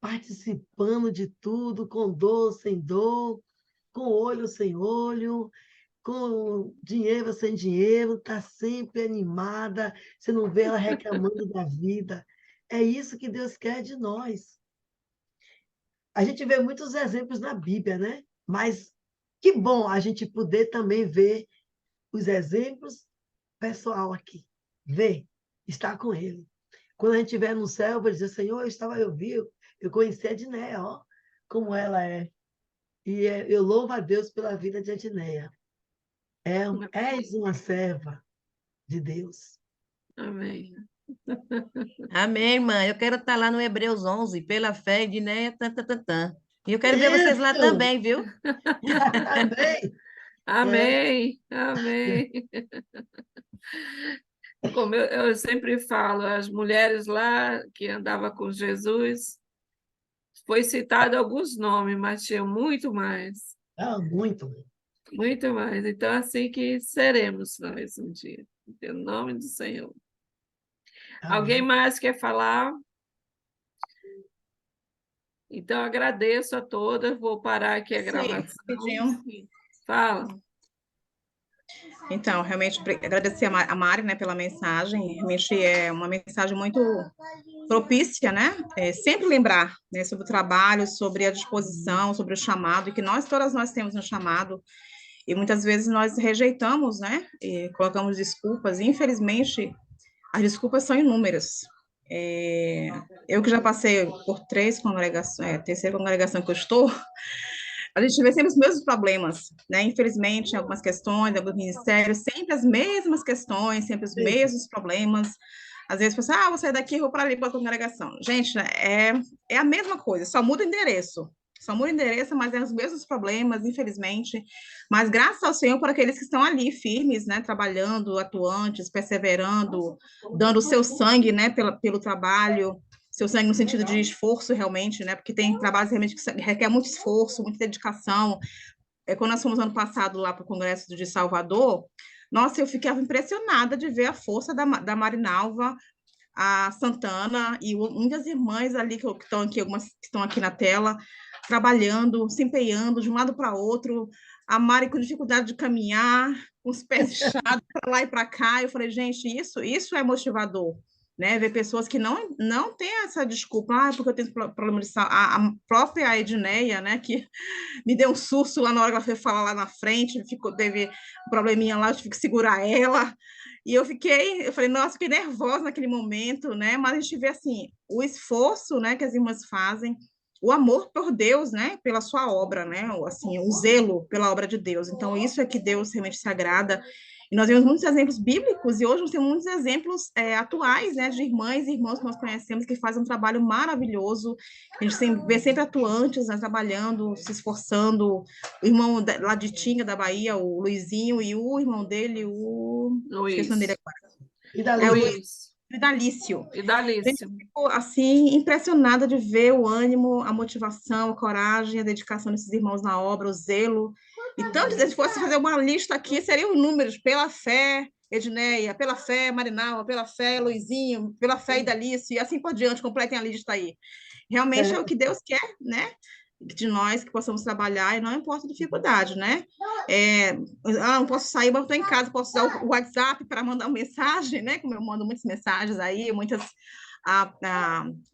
participando de tudo, com dor, sem dor, com olho sem olho, com dinheiro sem dinheiro, está sempre animada, você não vê ela reclamando da vida. É isso que Deus quer de nós. A gente vê muitos exemplos na Bíblia, né? Mas que bom a gente poder também ver os exemplos pessoal aqui. Ver, estar com Ele. Quando a gente estiver no céu, eu vou dizer, Senhor, eu conheci a Edneia, ó, como ela é. E eu louvo a Deus pela vida de Edneia. És uma serva de Deus. Amém. Amém, irmã. Eu quero estar lá no Hebreus 11, pela fé, Edineia, E eu quero ver vocês lá Isso! também, viu? Amém! Amém, amém. Como eu sempre falo, as mulheres lá que andavam com Jesus, foi citado alguns nomes, mas tinha muito mais, Muito. muito mais. Então, assim que seremos nós um dia, em nome do Senhor. Alguém Amém. mais quer falar? Então, agradeço a todas, vou parar aqui a Sim, gravação. rapidinho. Fala. Então, realmente, agradecer a Mari, né, pela mensagem. Realmente é uma mensagem muito propícia, né? Sempre lembrar, né, sobre o trabalho, sobre a disposição, sobre o chamado, e que todas nós temos um chamado, e muitas vezes nós rejeitamos, né? E colocamos desculpas, e infelizmente as desculpas são inúmeras. Eu que já passei por 3 congregações, terceira congregação que eu estou, a gente vê sempre os mesmos problemas, né? Infelizmente, em algumas questões, em alguns ministérios, sempre as mesmas questões, sempre os mesmos problemas. Às vezes, você vou sair daqui e vou para ali para a congregação. Gente, é a mesma coisa, só muda o endereço. Só muda o endereço, mas é os mesmos problemas, infelizmente. Mas graças ao Senhor por aqueles que estão ali firmes, né? Trabalhando, atuantes, perseverando, dando o seu sangue, né? Pelo trabalho, seu sangue no sentido de esforço realmente, né? Porque tem trabalhos realmente que requer muito esforço, muita dedicação. Quando nós fomos ano passado lá para o Congresso de Salvador, nossa, eu ficava impressionada de ver a força da Marinalva, a Santana e muitas irmãs ali que estão aqui, algumas que estão aqui na tela, trabalhando, se empenhando de um lado para outro. A Mari com dificuldade de caminhar, com os pés inchados para lá e para cá. Eu falei, gente, isso é motivador. né? Ver pessoas que não têm essa desculpa, porque eu tenho problema de saúde. A própria Edneia, né, que me deu um susto lá na hora que ela foi falar lá na frente, teve um probleminha lá, eu tive que segurar ela. E eu falei, nossa, fiquei nervosa naquele momento, né? Mas a gente vê, assim, o esforço, né, que as irmãs fazem, o amor por Deus, né, pela sua obra, né, assim, o zelo pela obra de Deus. Então, isso é que Deus realmente se agrada. E nós vemos muitos exemplos bíblicos, e hoje nós temos muitos exemplos atuais, né, de irmãs e irmãos que nós conhecemos que fazem um trabalho maravilhoso. A gente vê sempre atuantes, né, trabalhando, se esforçando. O irmão lá de Tinga, da Bahia, o Luizinho, e o irmão dele, esqueci o nome dele agora. É o Luiz. Idalício. Idalício. Eu fico, assim, impressionada de ver o ânimo, a motivação, a coragem, a dedicação desses irmãos na obra, o zelo. E tanto, se fosse fazer uma lista aqui, seriam números, pela fé, Edneia, pela fé, Marinalva, pela fé, Luizinho, pela fé, Idalício, e assim por diante, completem a lista aí. Realmente é o que Deus quer, né? De nós que possamos trabalhar e não importa a dificuldade, né? Não posso sair, mas estou em casa, posso usar o WhatsApp para mandar uma mensagem, né? Como eu mando muitas mensagens aí, muitas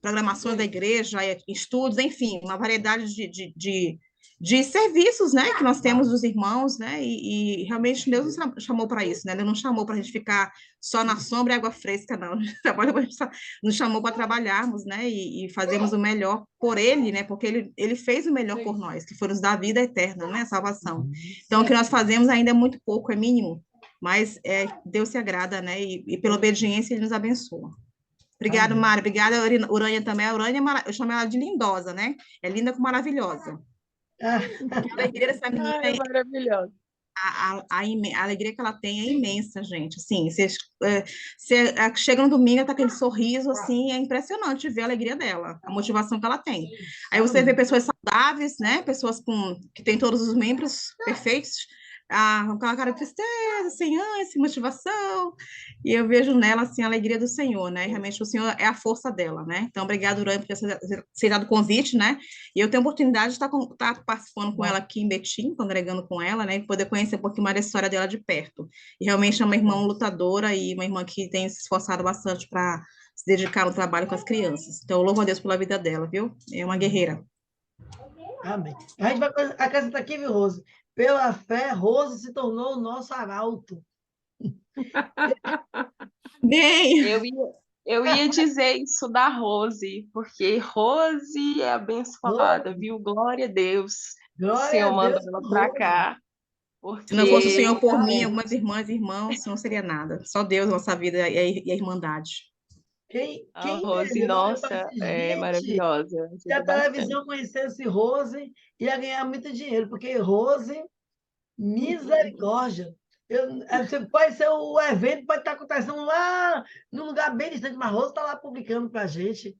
programações da igreja, estudos, enfim, uma variedade de serviços, né, que nós temos dos irmãos, né, e realmente Deus nos chamou para isso, né, Ele não chamou para a gente ficar só na sombra e água fresca, não, nos chamou para trabalharmos, né, e fazermos o melhor por Ele, né, porque Ele fez o melhor por nós, que foi nos dar a vida eterna, né, a salvação. Então, o que nós fazemos ainda é muito pouco, é mínimo, mas Deus se agrada, né, e pela obediência Ele nos abençoa. Obrigada, Mari. Obrigada, Urânia também. A Urânia, eu chamo ela de lindosa, né? É linda com maravilhosa. A alegria dessa menina é maravilhosa. A alegria que ela tem é imensa, gente. Assim, você chega no domingo, tá aquele sorriso, assim, é impressionante ver a alegria dela, a motivação que ela tem. Aí você vê pessoas saudáveis, né? Pessoas que têm todos os membros perfeitos, com aquela cara de tristeza, sem ânimo, sem motivação, e eu vejo nela, assim, a alegria do Senhor, né? E realmente o Senhor é a força dela, né? Então, obrigada, Urânia, por ter aceitado o convite, né? E eu tenho a oportunidade de estar participando com ela aqui em Betim, congregando com ela, né? E poder conhecer um pouquinho mais da história dela de perto. E realmente é uma irmã lutadora e uma irmã que tem se esforçado bastante para se dedicar no trabalho com as crianças. Então, eu louvo a Deus pela vida dela, viu? É uma guerreira. Amém. A gente vai acrescentar aqui, viu, Rose? Pela fé, Rose se tornou o nosso arauto. Bem! Eu ia dizer isso da Rose, porque Rose é abençoada, viu? Glória a Deus. O Senhor mandou ela para cá. Se não fosse o Senhor por mim, algumas irmãs e irmãos, não seria nada. Só Deus, nossa vida e a irmandade. A Rose, nossa, é maravilhosa. Se a televisão conhecesse Rose, ia ganhar muito dinheiro, porque Rose, misericórdia. Pode ser o evento, pode estar acontecendo lá num lugar bem distante, mas Rose está lá publicando para a gente.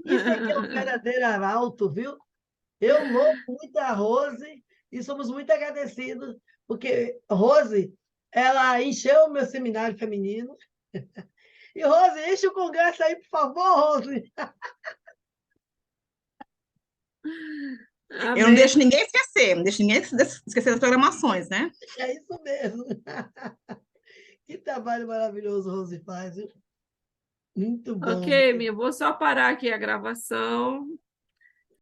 Isso aqui é um verdadeiro arauto, viu? Eu louvo muito a Rose e somos muito agradecidos, porque Rose, ela encheu o meu seminário feminino. E, Rose, enche o congresso aí, por favor, Rose. Eu não deixo ninguém esquecer, não deixo ninguém esquecer das programações, né? É isso mesmo. Que trabalho maravilhoso Rose faz, viu? Muito bom. Ok, Mia, vou só parar aqui a gravação.